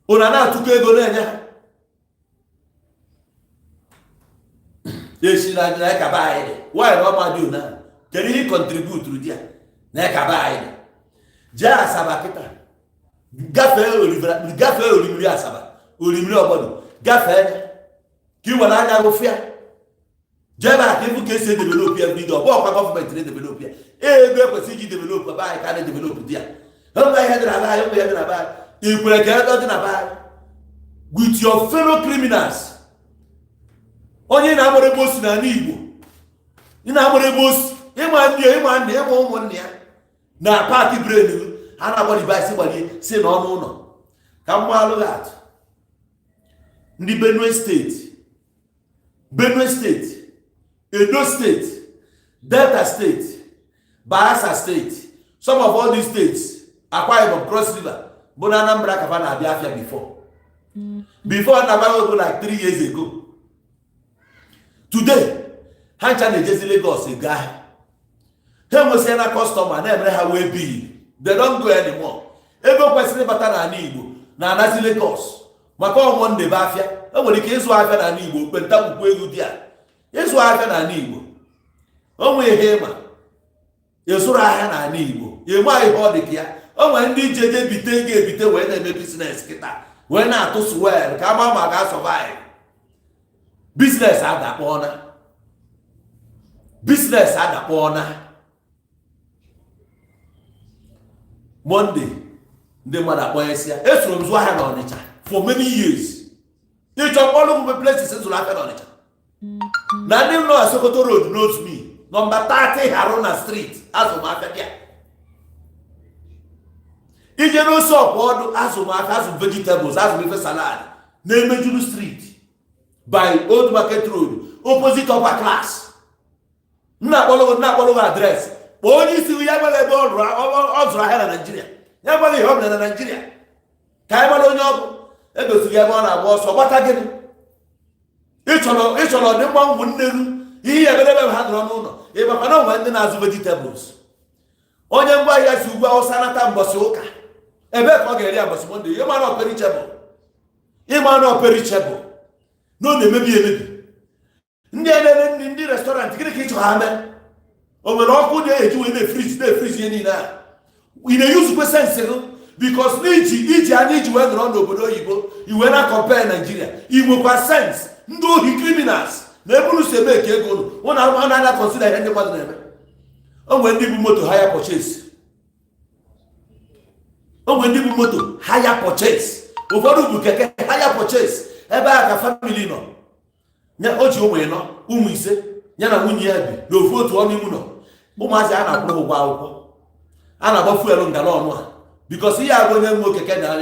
Ụna na-atụkọ ego na-enye ha. Esi na ekaba anyị nwaanyị na ọma dị ụna kedu ihe kọntributuru di ya na ekaba anyị jee Asaba kịta, gafee orimiri Asaba, orimiri Ọgbọdụ, gafee ka ị were anya rụfịa jebe aka ibu ka esi edevelopụ ya bido. Ọ bụ ọkwa gọọmenti na-edevelopụ ya, ego ekwesịrị iji developụ ebe anyị ka na-edevelopụ di ya. Enwe ihe dị na be anyị, enwe ihe dị na be anyị. Ị kwere ka ego dị na be anyị with your fellow criminals. Onye na-agbara ebe osi n'ala Igbo, ị na-agbara ebe osi, ịma nne ya, ịma nne ya, ịma ụmụnne ya na paakị brenu ha na-agbara ibe gbalie si n'ọnụ ụlọ. Ka mma alụghị atụ ndị Benue steeti, Edo steeti, Delta steeti, Bayelsa steeti, some of all these states, Akwa Ibom, Cross River, bụ na Anambra ka fa na-abịa afịa before na-agbago like 3 years ago. Today ha ncha na-ejezi Lagos ego ahịa, ha enwesịa na kọstọma na-emere ha wee bill. They don't go anymore. Ego kwesịrị ịbata n'ala Igbo na anazi Lagos maka ọnwụ ndebe afịa. Enwere ike ịzụ ahịa n'ala Igbo, kpentakwukwu ego dị a ịzụ ahịa n'ala Igbo. Onwe ihe ịma ịzụrụ ahịa n'ala Igbo, ịma ihe ọ dị ka ya. O nwere ndị ije je bite ego ebite wee na-eme biznes kịta wee na-atụ swel ka ama ma ga-asọvaịv. Biznes adakpọọna. Monday ndị mmadụ akpọnyesịa esoro m zụọ ahịa n'Ọnịcha for many years. Ịchọ mkpọrọ mgbe places zụrụ ahịa n'Ọnịcha na ndị nọ Sokoto Road knows me, nọmba 30 Haruna Street, azụmahịa bịa. Ije n'ose ọkwa ọdụ azụmahịa, azụ vegetables, azụ ife salad na Emejuru Street by Old Market Road opposite Upper Class. Nna akpọrọ adreesị kpọọ onye isi ya gbara ebe ọ zụrụ ahịa na Naịjirịa, ya gbara ihe ọ bụla na Naịjirịa ka anyị gbara onye ọ bụ egosiri ebe ọ na-agba ọsọ gbata gịnị. Ịchọrọ ọdịmma ụmụnne ru ihe ya ebe ha nọrọ n'ụlọ ịbakwa na onwe ndị na-azụ vegetables. Onye ngwa ahịa si ugwu Awụsa nata mbọsị ụka, ebe ka ọ ga-eri mbọsị Monde. Ịma na ọperichebụl na ọ na-emebi. Ndị na-ere ndị restọrantị gịnị ka ị chọrọ ha mee? O nwere ọkụ na-eji wee na-efrizi ihe niile a. Ị na-eyuzukwe sensị gị bikos na iji anya iji wee nọrọ n'obodo oyibo iwe na compare Nigeria. I nwekwa sensị. Ndị ohi criminals na-eburu si eme ka ego ụnụ a na-ana kọnsida ihe ndị mmadụ na-eme. O nwere ndị bụ moto haya purchase. Ụfọdụ bụ keke haya purchase. Ebe a ka family nọ, o ji ụmụ ịnọ, ụmụ ise ya na nwunye ya bi n'ofu otu ọnụ imu nọ. Ụmụazị a na-akwụrụ ụgwọ akwụkwọ, a na-agba fuelu ngala ọnụ a bikos ihe agụ onye nwe keke na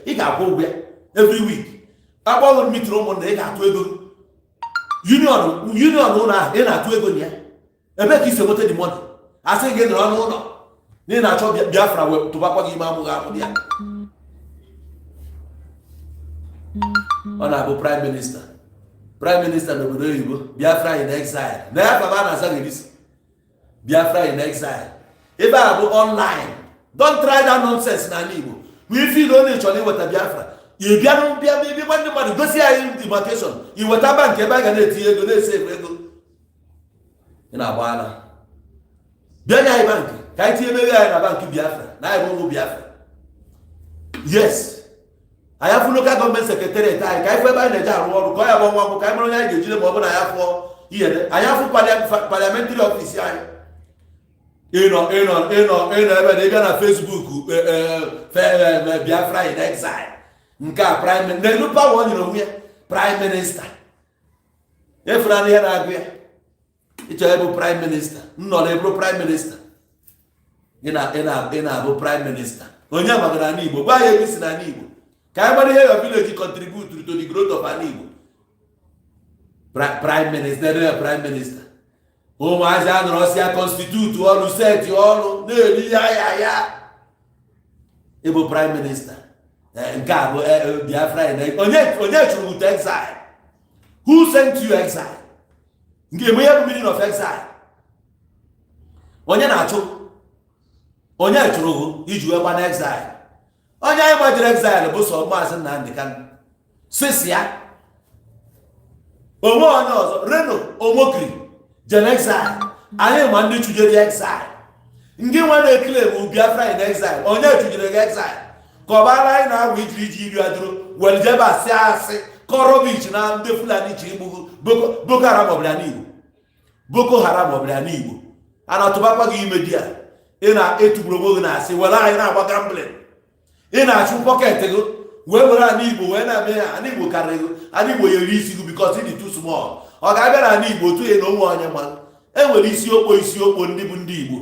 ị ga-akwụ ụgwọ ya every week. Agbanwe mitiri ụmụnna ị ga-atụ ego union ụlọ ahụ ị na-atụ ego na ya. Ebe ka isi enweta dị mọni asị gị nọrọ n'ụlọ na ị na-achọ Biafra wee tụbakwa gị ime amụghị amụ ya. Ọ na-abụ prime minister n'obodo oyibo, Biafra in exile. Na ya kaba na-aza gị Biafra in exile. Ebe a bụ online. Don't try that nonsense n'ala Igbo. Ife ile onye chọrọ iweta Biafra, ị bịa ndị mmadụ gosi anyị demarcation, iweta bank ebe a ga na-etinye ego na-ese ego. Ị na-agba ala bịa nye anyị bank ka anyị tinye ego anyị na bank Biafra na anyị bụ ụmụ Biafra. Yes, anyị afụ local gọọmenti sekretariat anyị ka anyị fụ ebe anyị na-eje arụ ọrụ ka ọ ya bụ nwa akwụkwọ ka anyị mara onye anyị ga-ejide ma ọ bụ na ya fụọ ihe anyị afụ parliamentary ọfisi anyị ịnọ ebe na ịbịa na Facebook Biafra in exile nke a prime n'elu pawa ọ nyere onwe ya prime minista efere na ihe na-agụ ya ịchọrọ ịbụ prime minista nnọ na ebụrụ prime minista ị na-abụ prime minista onye magara n'ala Igbo gwa ya ebe si n'ala Igbo ka anyị gbara ihe your village contribute to the growth of an Igbo prime minister ụmụazị a nọrọ si ya constitute ọrụ seti ọrụ na-eri ya ịbụ prime minister nke a bụ Biafra onye chụrụ to exile who sent you exile nke eme ihe bụ meaning of exile onye na-achụ onye chụrụ iji wee gba na exile onye anyị gbajiri exile bụ sọ Maazị Nnamdi Kanu sisi ya onwe onye ọzọ Reno Omokri jere exile anyị ma ndị chụjere exile ndị nwa na-ekele bụ Biafra in exile onye chụjere gị exile ka ọ bara anyị na-agwa iji iri adụrụ weljebe asị kọrọ bich na ndị Fulani ji igbu Boko Haram ọbụla n'Igbo Boko Haram ọbụla n'Igbo a na-atụbakwa gị ime di ya ị na-etugburu onwe gị na-asị were anyị na-agba gambling ị na-achụ pọket gị wee were ala Igbo wee na-eme ya ala Igbo karịrị gị ala Igbo yere isi gị because it is too small ọ ga-abịa na ala Igbo otu ya na onwe onye ma enwere isiokpo ndị bụ ndị Igbo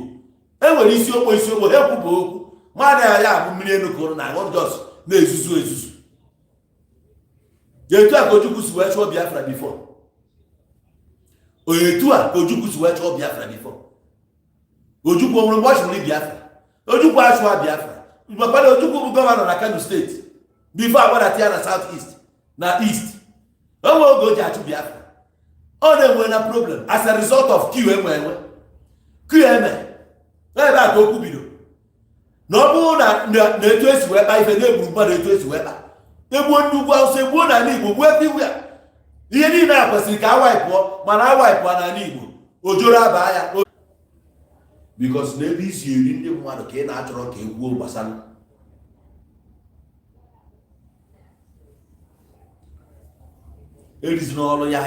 enwere isiokpo ha ekwuba okwu mmadụ ya bụ mmiri elu kụrụ na aṅụ jos na-ezuzu etu a ka Ojukwu si wee chụọ Biafra before etu a ka Ojukwu si wee chụọ Biafra before Ojukwu onwere mgbe ọ chụrụ Biafra Ojukwu achụwa Biafra mgbekwara Ojukwu bụ gọvanọ na Kano steeti bifo agbarata ya na South East na East onwe oge o ji achụ Biafra ọ na-enwe na problem as a result of Q eme ebe a ka okwu bido na ọ bụrụ na etu esi wee kpa ife na-egburu mmadụ etu esi wee kpa egbuo ndị ugwu Awụsa egbuo n'ala Igbo gbuo everywhere ihe niile a kwesịrị ka awaipụọ mana awaipụọ n'ala Igbo ojoro aba ya because n'ebe isi eri ndị mmadụ ka ị na-achọrọ ka egwuo gbasara erizina ọrụ ya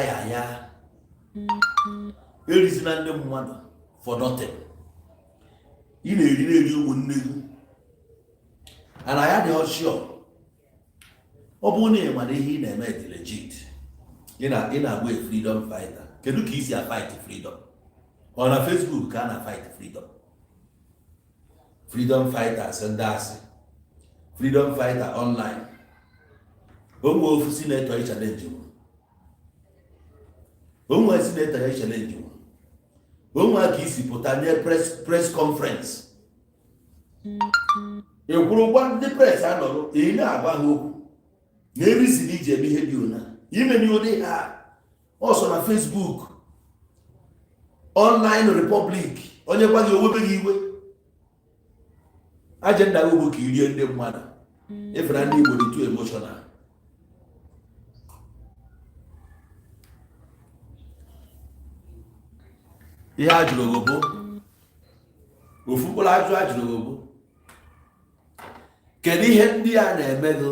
erizina ndị mmadụ for nothing ị na-eri ụmụnne gị ana ya dị ọchịọ ọ bụrụ na ị mara ihe ị na-eme dị legit ị na-agba a freedom fighter kedu ka ị si fight freedom ọ na Facebook ka a na fight freedom fighters ndị asị freedom fighter online onwe ofu sinetọ ị challenge onwe sinetọ ya challenge onwe ka isi pụta nye press conference ekwuru gwa ndị press anọrọ ị na-agba ha okwu na erizili iji eme ihe dị ona imeni ụdị ha ọsọ na Facebook online republic onye gwa gị owebeghị iwe ajenda ugbo ka irie ndị mmadụ efere ndị Igbo dị too emotional ihe ajụrụ gị bụ ofu mkpụrụ ajụrụ gị bụ kedu ihe ndị a na-eme gị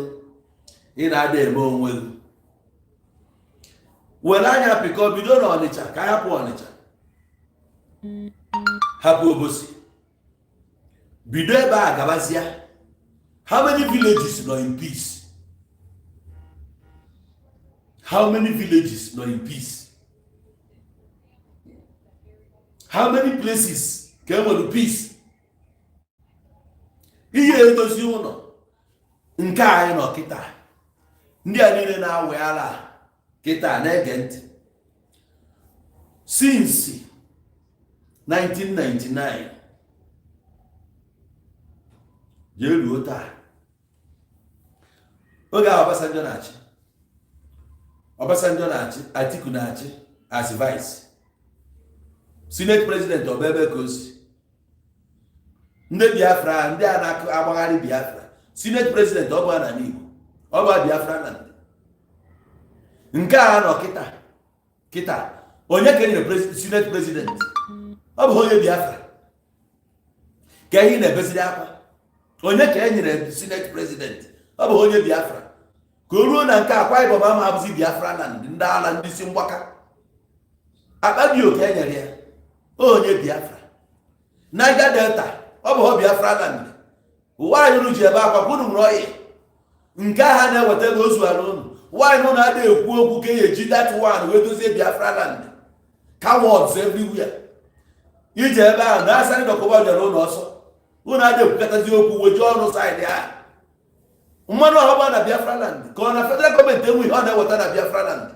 ị na-ada eme onwe gị were anya pịkọ bido na Ọnịcha ka hapụ Ọnịcha hapụ Obosi bido ebe a gabazịa how many villages nọ in peace how many villages nọ in peace how many places ka e nwere peace ihe edozi ụlọ nke anyị nọ kịta ndị a niile na-awe ara kịta na-ege ntị since 1999 jee ruo taa oge ahụ Obasanjo na-achị Atiku na-achị as vice senate president ọba ebe ka o si ndị Biafra ndị a na-agbagharị Biafra senate president ọ bụ na n'Igbo ọ bụ Biafra na nke a nọ kịta onye ka enyere senate president ọ bụ onye Biafra ka ihe na-ebeziri akwa onye ka enyere senate president ọ bụ onye Biafra ka o ruo na nke Akwa Ibom ama abụzi Biafra land, ndị ala ndị si mgbaka. Akpabio ka e nyere ya onye Biafra. Niger Delta ọ bụ Biafra land. Ụwa anyị ji ebe akwa kwunu nwere oyi nke ha na-eweta ego ozu ala unu. Why no na dey ekwu okwu ka eji that one we dozie Biafra land? Cowards everywhere. Ije ebe ahụ na asarị dọkọba bịara ụlọ ọsọ. Unu adị ekwukọtazi okwu weji ọnụ side ya. Mmanụ ọhụba na Biafra land ka ọ na federal gọọmenti enwe ihe ọ na-eweta na Biafra land.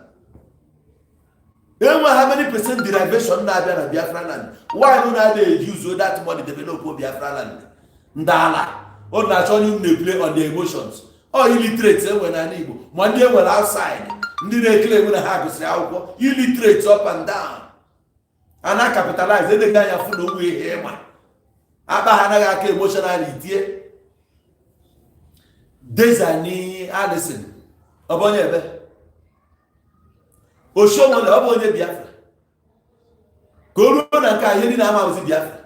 Enwe how many percent derivation na-abịa na Biafra land? Why no na dey use that money develop Biafra land? Ndala ọ na-achọ onye na-play on the emotions. Ọ illiterate enwe na Igbo ma ndị enwere outside ndị na-ekele enwe na ha gụsịrị akwụkwọ illiterate up and down. Ana capitalize edega anya fụ na onwe ihe ịma akpa ha anaghị aka emotionally tie. Dezani Alison ọ bụ onye ebe Oshomole ọ bụ onye Biafra ka o ruo na nke ihe ndị na-ama ozi Biafra.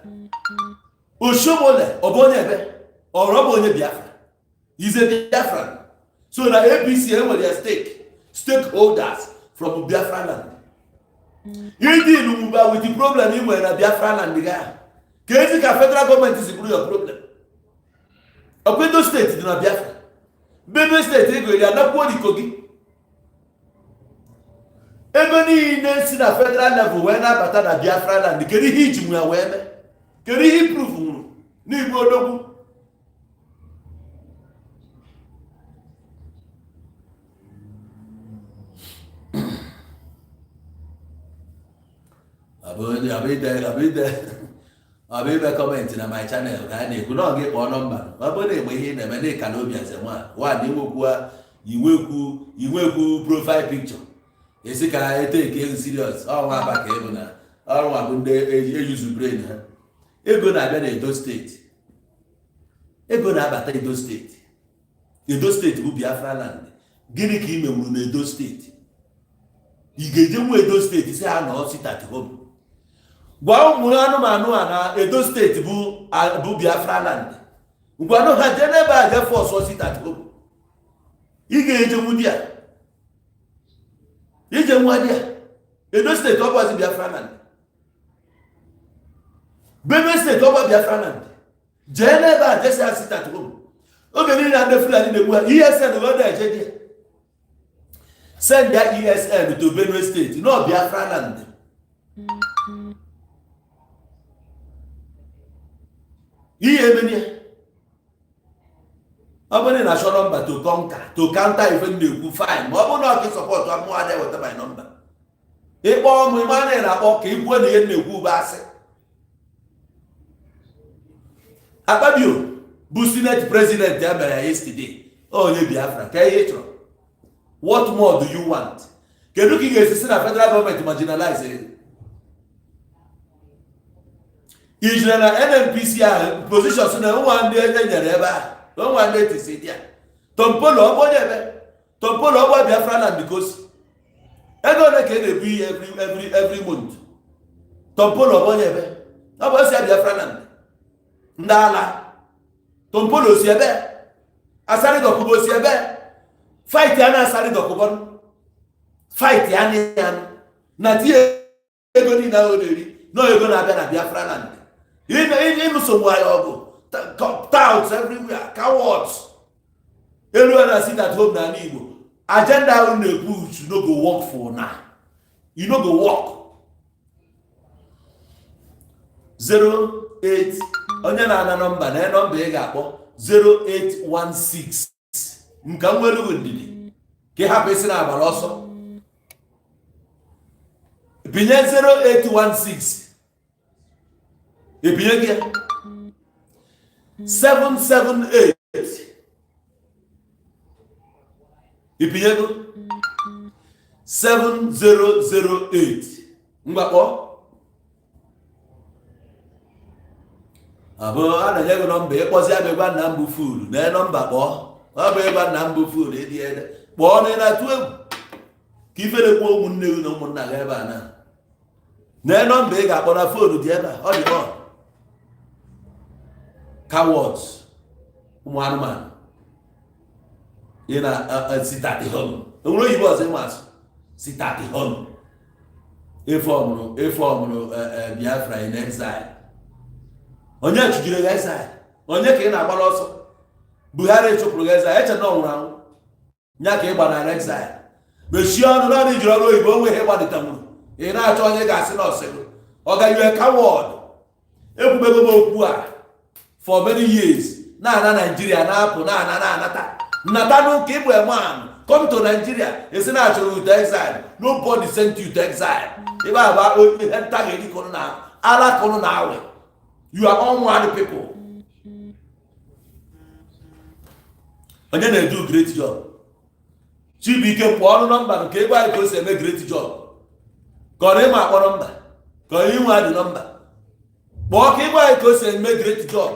Oshomole ọ bụ onye ebe ọ bụ onye Biafra. He's a Biafran. So the APC enwere their stakeholders from Biafra land. You deal with the problem in where Biafra land guy. Can ka federal government is your problem? Opedo state is not Biafra. Benue state they are not what kogi. Even in the federal level when I bata na Biafra land, can he hit you where? Can he prove ni bodogu? Abide comment na my channel na na-ekwu na oge kpọọ nọmba. Ọ bụrụ na egbe ihe na-eme na ịka n'obi eze nwa dị iwekwu profile picture. Esi ka eteke serious. Ọ nwa aba ka ego na ọrụ nwa bụ ndị eyuzu brain ha. Ego na-abịa na Edo steeti. Ego na-abata Edo steeti. Edo steeti bụ Biafra land. Gịnị ka ị menwuru na Edo steeti? Ị ga-eje nwa Edo steeti si ha nọ sit at home. Gwa ụmụ anụmanụ a na Edo steeti bụ Biafra land. Ngwanụ ha jee n'ebe a jee force sit at home. Ị ga-eje nwu di a. Ije nwa di a. Edo steeti ọ bụzi Biafra land. Benue steeti ọ bụ Biafra land. Jee n'ebe a jee sit at home. Oge niile na ndị Fulani na-egbu ha ESN ọ na-eje di. Send that ESN to Benue State, no Biafra land. Abone national number to conquer, to counter even the fine. What not support one more there with my number? It was my man and I walk in when the who bass. Ababio, Businet president yesterday. Oh, you Biafra, can what more do you want? Can you get a federal government to marginalize it? Israel NNPC positions no one day no one day to sit there. Tompolo Tompolo Biafra land because every be every month. Tompolo Bonebe. How about Biafra land? Ndala. Tompolo Siebe. Asari Dokubo Siebe. Fight yana asari dokubon. Fight yana. Na tie ego ni na oderi. No ego na abia na Biafra land. In so why ogo. Touts everywhere. Cowards. Everyone sit at home na Igbo. Agenda on the bush no go work for now. You no go work. 08 onye na number na number ị ga-akpọ 0816 nka nwere ndidi ka ha besi na agbara ọsọ binye 0816 ebinye gị 778 ebinye go 7008 mgbakpọ abo ana yego nomba ekpozi abegwa na mbu fulu na nomba kpọ abegwa na mbu fulu edi ede kpọ na tu egwu ka ifere kwa ụmụnne gị na ụmụnna gị ebe a na nomba ị ga-akpọ na fonu dị ebe ọ dị on cowards ụmụ anụmanụ ị na sit at home. Enwere oyibo ọzọ ịmasụ sit at home. Ịfọmụrụ Biafra in exile. Onye chụjiri gị exile? Onye ka ị na-agbara ọsọ? Buhari chụpụrụ gị exile, eche na ọ nwụrụ anwụ. Nya ka ị gbanara exile. Mechie ọnụ naanị ijiri ọrụ oyibo onwe ihe gbadịtanwuru. Ị na-achọ onye ga-asị na ọsịgụ. Ọ ga-yue coward. Ekwubego m okwu a for many years. Na Nigeria na-apụ na-anata. Nnata ka ịbụ a man. Come to Nigeria. Esi na achọrọ you to exile. Nobody sent you to exile. Ebe aba ihe nta ga-eri kọnụ na ala kọnụ na awe. You are unwanted people. Onye na-edu great job. Chibuike pụọ ọrụ nọmba nke ebe anyị ka o si eme great job. Ka ọ na-eme akpọ nọmba. Ka ọ inwe adị nọmba. Kpọọ ka ebe anyị ka o si eme great job.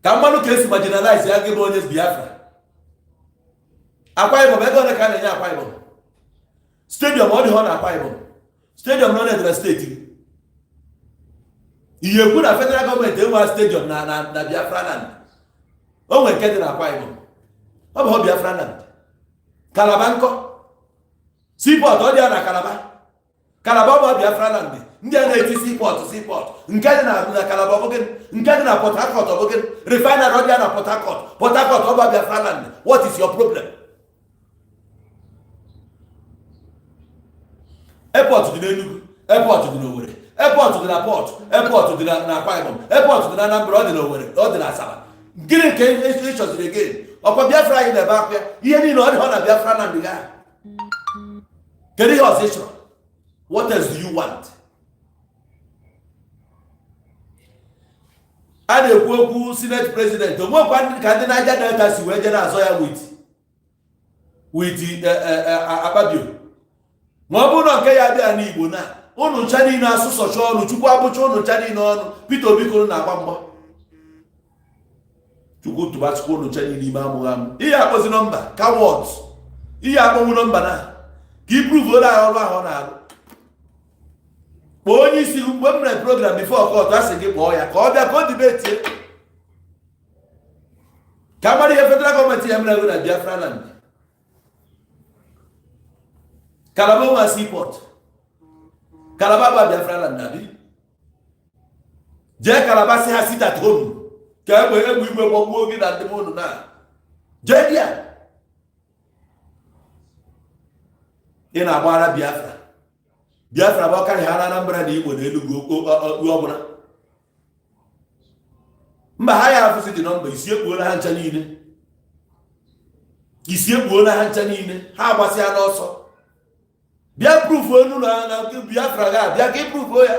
Ka mmanụ ka esi marginalize ya gị bụ onye Biafra. Akwa Ibom ego ole ka a na-enye Akwa Ibom? Stadium ọ dị hụ na Akwa Ibom. Stadium nọ n'Edera steeti. Ihe ekwu na federal gọọmenti enwe stadium na Biafra land. O nwere nke dị na Akwa Ibom. Ọ bụ Biafra land. Calabar nkọ. Seaport ọ dị ya na Calabar. Calabar bụ Biafra land. Ndị a na-eti seaport. Nke dị na Calabar bụ gịnị? Nke dị na Port Harcourt ọ bụ gịnị? Refinery ọ dị ya na Port Harcourt. Port Harcourt ọ bụ Biafra land. What is your problem? Airport dị n'Enugu. Airport dị n'Owerri. Airport dị na Port. Airport dị na Akwa Ibom. Airport dị na Anambra, ọ dị n'Owerri. Ọ dị na Asaba. Gịnị ka ị chọziri again? Ọkwa Biafra anyị na-ebe akwa ya. Ihe niile ọ dị hụ na Biafra land gị ahụ. Kedu ihe ọzọ ị chọrọ? What else do you want? A na-ekwu okwu Senate President. Onwekwa ka ndị Niger Delta si wee je na-azọ ya with Akpabio. Ma ọ bụrụ na nke ya bịa n'Igbo na ụnụ ncha niile asụsọcha ọnụ, Chukwu abụcha ụnụ ncha niile ọnụ, Peter Obi kụrụ na-agba mgbọ. Chukwu tụbachukwu ụnụ ncha niile ime amụghị amụ. Ihe akpọzi nọmba, cowards. Ihe akpọnwụ nọmba na ka ipruvụola ya ọrụ ahụ ọ na-arụ. Kpọọ onye isi mgbe m mere program before court, a sị gị kpọọ ya ka ọ bịa ka o dibetie. Ka a mara ihe federal gọọmenti ya mere na Biafra land. Calabar nwa seaport. Calabar bụ Biafra land abi. Jee Calabar si ha sit at home. Ka egbe igwe gbagbuo gị na ndị mmadụ na. Jee di ya. Ị na-agbara Biafra. Biafra bụ ọkarị ha na Anambra na Igbo na Enugu ọbụla. Mba ha ya afụsị dị nọmba isi ekpuola ha ncha niile. Isi ekpuola ha ncha niile. Ha agbasịa n'ọsọ. Bịa proof onu na Biafra ga bịa ka proof ya.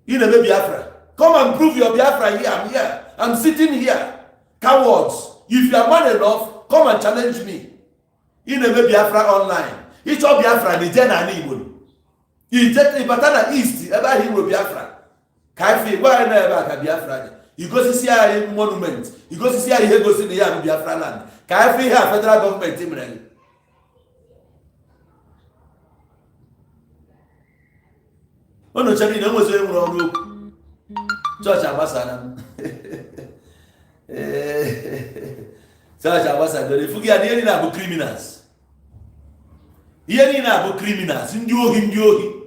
Ị na-eme Biafra. Come and prove your Biafra here. I'm here. I'm sitting here. Cowards. If you are man enough, come and challenge me. Ị na-eme Biafra online. Ịchọ Biafra na ije na Igbo. Ịbata na East ebe ahụ Igbo Biafra. Ka ife gwa anyị na ebe a ka Biafra dị. Igosisi anyị monument. Igosisi anyị ihe gosi na ya bụ Biafra land. Ka ife ihe a federal gọọmenti mere gị. Onu chari na enwezi onye nwere ọrụ okwu. Chọọchị agbasara m. Chọọchị agbasara ifu gị ya na ihe niile abụ criminals. Ihe niile abụ criminals, ndị ohi.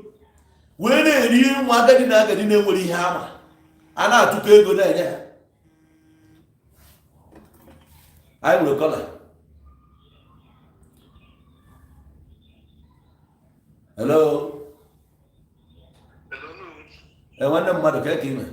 Wee na-eri nwa agadi na agadi na-enwere ihe ama. A na-atụkọ ego na-enye ha. Anyị nwere kọla. Hello. Nwanne mmadụ ka ị mee?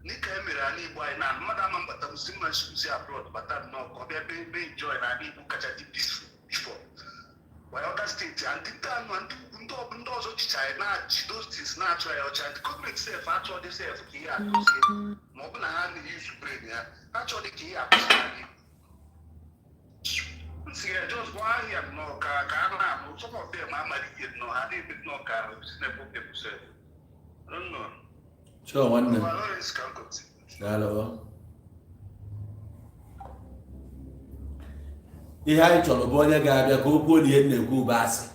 nika emere anyị Igbo anyị na mmadụ ama mbata muslim man si abroad bata nnọọ ka ọ bịa be enjoy na anyị Igbo kacha dị peaceful before while other states and ndị ọzọ chicha anyị na-achị those things na-achọ ya ọcha the government sef achọ dị sef ka ihe akụzie ma ọ bụ na ha na-use brain ya achọ dị ka ihe akụzi anyị nsi ya just gwa ahịa nnọọ ka a na-abụ some of them amalite nnọọ ha na-ebe nnọọ ka reasonable people sef I don't know. Sure, one minute. Hello. Ihe anyị chọrọ bụ onye ga-abịa ka okwu onye na-ekwu bụ asị.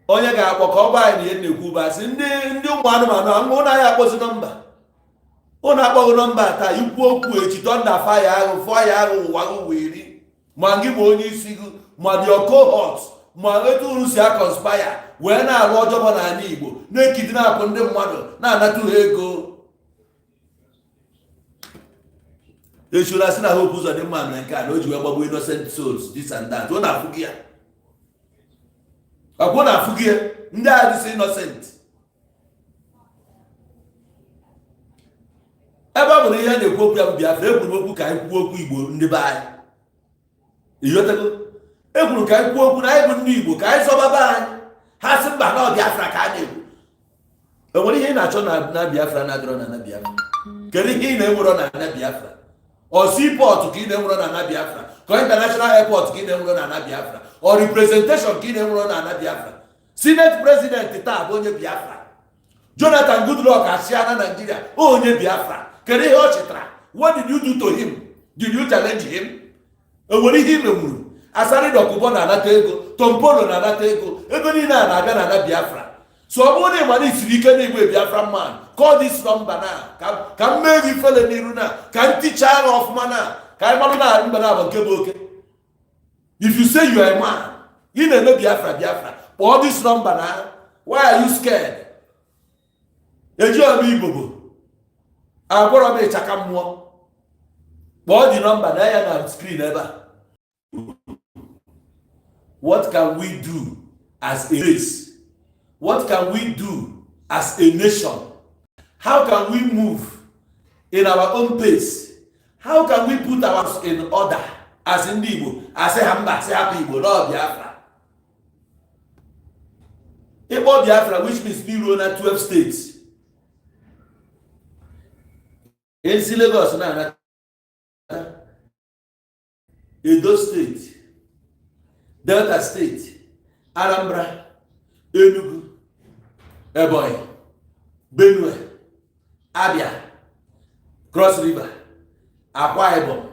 Onye ga-akpọ ka ọ gba anyị na ihe na-ekwu bụ asị. Ndị ụmụ anụmanụ ahụ ụnụ anyị akpọzi nọmba. Ụnụ akpọghị nọmba taa ikwu okwu echi tọnda faya ahụ fụọ ya ahụ ụwa gị weri ma gị bụ onye isi gị ma dị cohort ma etu uru si akọnspaya wee na-arụ ọjọọ n'ala Igbo na-ekidinapụ ndị mmadụ na-anata ha ego. Echula si na hope ụzọ dị mma na nke a na o ji wee gbagbo innocent souls this and that. Ọ na-afụ gị ya ọkwụ na-afụ gị ya ndị a dịsị innocent ebe ọ bụ na ihe a na-ekwu okwu ya bụ Biafra ekwuru okwu ka anyị kwuo okwu Igbo ndị be anyị iyotago ekwuru ka anyị kwuo okwu na anyị bụ ndị Igbo ka anyị zọba be anyị ha sị mba na Biafra ka a na-ekwu. Enwere ihe ị na-achọ na Biafra na-adịrọ na Biafra? Kedu ihe ị na-enwero na Biafra? Or seaport ka ị na-enwero na Biafra? Ka international airport ka ị na-enwero na Biafra? Or representation ka ị na-enwero na Biafra? Senate president taa bụ onye Biafra. Jonathan Goodluck asịa na Nigeria onye Biafra. Kedu ihe ọ chịtara? What did you do to him? Did you challenge him? Enwere ihe ị menwuru? Asari Dokubo na-anata ego, Tompolo na-anata ego, ego niile a na-abịa na Biafra. So ọ bụrụ na ịmana isiri ike na-egbu Biafra man, call this number na ka m mee gị fele n'iru na ka m ticha agha ọfụma na ka anyị marụ na mba na-abụ nke bụ oke. If you say you are a man, ị na-eme Biafra kpọọ this number na. Why are you scared? Eji ọma Igbo bụ agwọrọ m ịchaka mmụọ. Kpọọ the number na ya na screen ebe a. What can we do as a race? What can we do as a nation? How can we move in our own pace? How can we put ourselves in order as in Igbo? As a Hamba, say happy Igbo, no Biafra. Igbo Biafra, which means Biro na 12 states. In Lagos na Edo State, Delta State, Anambra, Enugu, Ebonyi, Benue, Abia, Cross River, Akwa Ibom,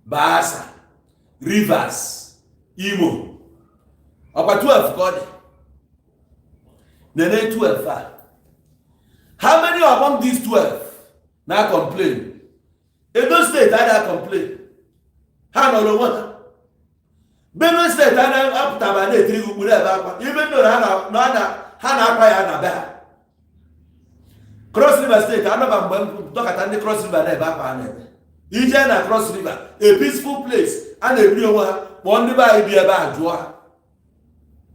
Bayelsa, Rivers, Imo. About 12 God. Nene 12. How many among these 12 now complain? Edo State I complain. How no one? Benue State I up tabane trigu bure ba. Even though ha na akwa ya na ba. Cross River State I no ba dokata ndi Cross River na ba pa na. Ije na Cross River, a peaceful place, and a real one, one by be about Joa.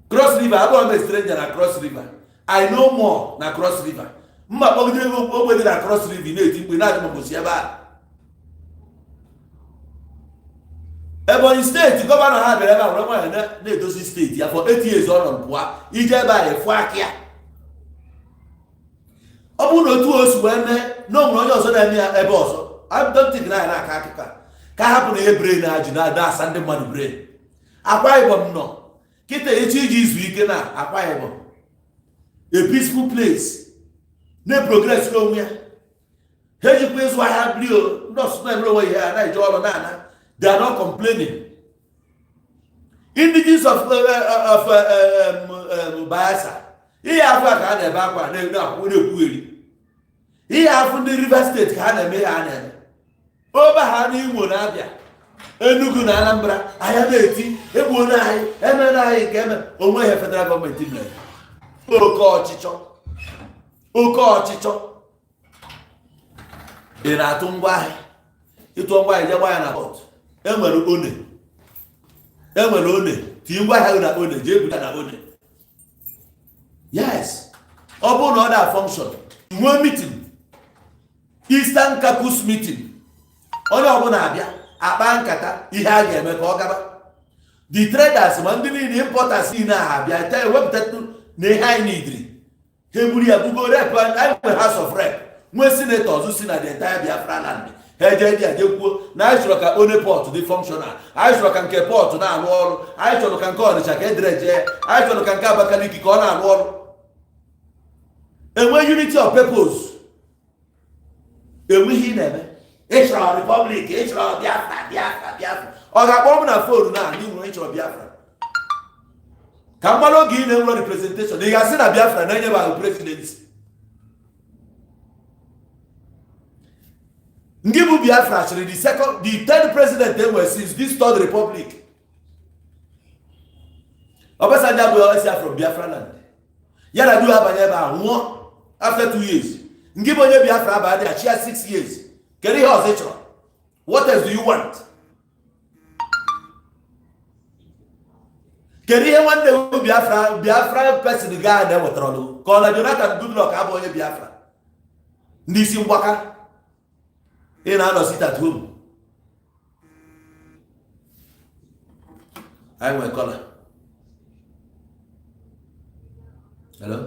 Cross River, I want a stranger na Cross River. I know more na Cross River. Mma over na Cross River, we not Mosiaba. Ebonyi State, governor had ever Nedosi State, for 8 years on Poa, Ije by a Fuakia. Obuno to us when no one else than me a boss. I don't think na ka happen na brain na ajina da Sunday man brain. Akwa Ibom no. Kita echi ji izu ike na Akwa Ibom. A peaceful place. No progress no where. Heji place why have blue no smell no way here na ijo na. They are not complaining. Indigenous of Bayelsa. He have ka na ebe akwa na kwuri. He have the River State ka na me ha. Over Hani Munabia, Enugu na Anambra, I have 80, Ebunai, MNI, Game, Omo federal government in there. Oko Chicho. In Atungwai, it won't buy the wine about. Emma One, Timba had a one, Jebu and a one. Yes, ọ bụrụ na ọ na-function nwee meeting Eastern Caucus meeting onye ọbụla abịa akpa nkata ihe a ga-eme ka ọ gaba the traders ma ndị niile importers niile a abịa ewepụtatụ na ihe anyị nidiri ha egburu ya bugo rep anyị nwere House of Rep nwee senators si na the entire Biafra land ha eje dị ajekwuo na anyị chọrọ ka one port dị functional, anyị chọrọ ka nke port na-arụ ọrụ, anyị chọrọ ka nke Ọnịcha ka edreje, anyị chọrọ ka nke Abakaliki ka ọ na-arụ ọrụ. Enwe unity of purpose, enweghị na-eme ịchọrọ republic, ịchọrọ Biafra. Ọ ga-akpọ m na fonu na ndị nwere ịchọrọ Biafra ka mmadụ oge ị na-enwe representation ị ga-asị na Biafra na-enye bụ presidency. Ndị bụ Biafra chịrị the third president enwe since this third republic. Obasanjo bụ Osia from Biafra land. Ya na du abanye ebe a nwụọ after 2 years. Ndị bụ onye Biafra abanye a chia 6 years. Kedu ihe ọzọ chọrọ? What else do you want? Kedu ihe nwanne bụ Biafra person gaa na-ewetara ọnụ ka ọ na Jonathan Goodluck abụ onye Biafra? Ndị isi mgbaka ị na-anọ sit at home. Anyị nwere kọla. Hello?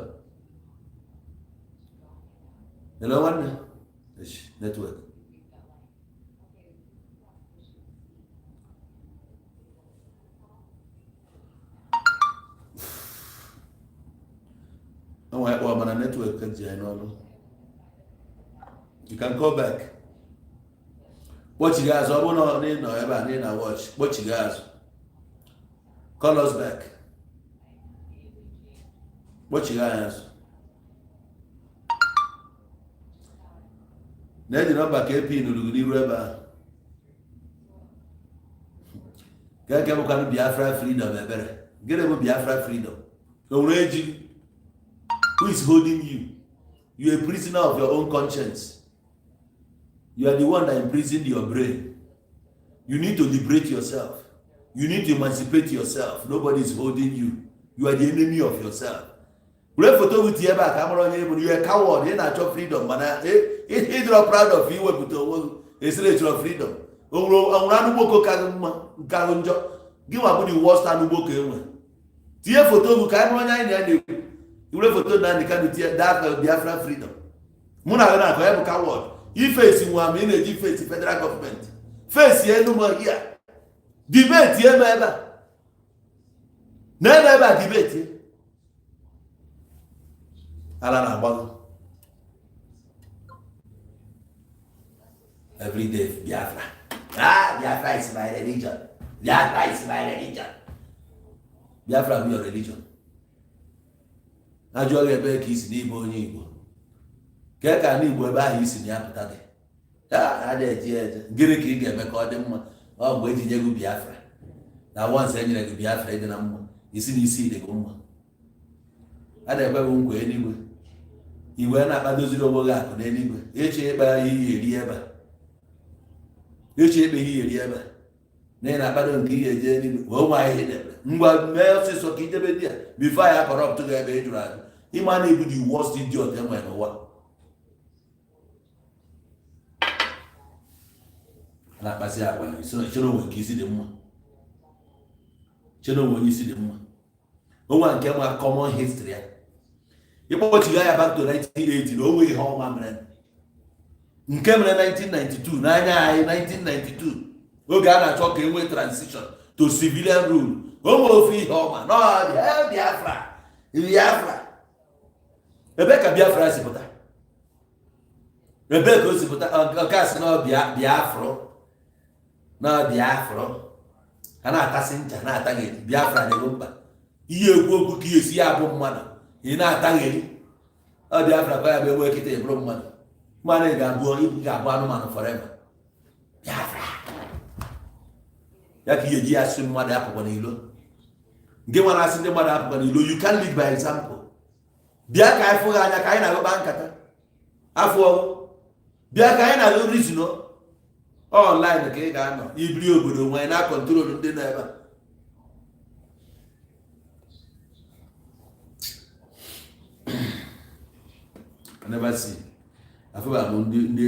Hello, nwanne? Network. Mana network can join on. You can call back. What you guys are not need no ever need to watch. What you guys call us back. What you guys? Now the number KP no do rubber. Get can Biafra freedom better. Get a Biafra freedom. So raging. Who is holding you? You are a prisoner of your own conscience. You are the one that imprisoned your brain. You need to liberate yourself. You need to emancipate yourself. Nobody is holding you. You are the enemy of yourself. You are a coward. You are not freedom. If you are proud of you, you are freedom. Give up the worst and the photo. You will photo na the kind of that Biafra freedom. Muna gana ko ebu coward. You face in one minute, you face the federal government. Face here no more here. Debate here never. Never debate here. Alana Bono. Every day Biafra. Biafra is my religion. Biafra is my religion. Biafra be your religion. Ajụọ gị ebe ka isi n'Igbo onye Igbo ke ka n'Igbo ebe ahụ isi na ya pụta dị a na-eji eje gịnị ka ị ga-eme ka ọ dị mma ọ mgbe eji nye gị Biafra na once e nyere gị Biafra ịdị na mma isi na isi dị gị mma a na-ekwe gị nkwa eluigwe iwe na-akpadoziri onwe gị akụ n'eluigwe echi ịkpa ihe eri ebe echi ikpe ihe eri ebe na ị na-akpado nke ihe eje eluigwe wee nwa ihe debe ngwa mee ọsịsọ ka idebe di ya bifo ya kọrọpt gị ebe ị jụrụ ajụ ịma na ibu the worst idiot enwere n'ụwa na-akpasị agwa chere onwe nke isi dị mma chere onwe onye isi dị mma onwe nke nwa common history ya ịkpọchiga ya back to 1980 na onwe ihe ọma mere nke mere 1992 n'anya anyị 1992 oge a na-achọ ka e nwee transition to civilian rule. Omo ofi ihe ọma no Biafra ebe ka Biafra si pụta ebe ka o si pụta ọkasị na Biafra ha na-atasị ncha na-ataghị Biafra na-ego mkpa ihe ekwu okwu ka ihe si ya bụ mmadụ ị na-ataghị ọ Biafra kwa ya bụ enwe kịta eburu mmadụ ị ga-abụ anụmanụ forever Biafra ya ka ihe ji ya sị mmadụ apụkwa n'ilo nke nwere asị ndị mmadụ apụkwa n'ilo you can lead by example. Bịa ka anyị fụghị anya ka anyị na-agba nkata afọ ọgụ bịa ka anyị na-alụ rizino online ka ị ga-anọ ibiri obodo nwanyị na kọntrol ndị nọ ebe a never see afọ ba ndị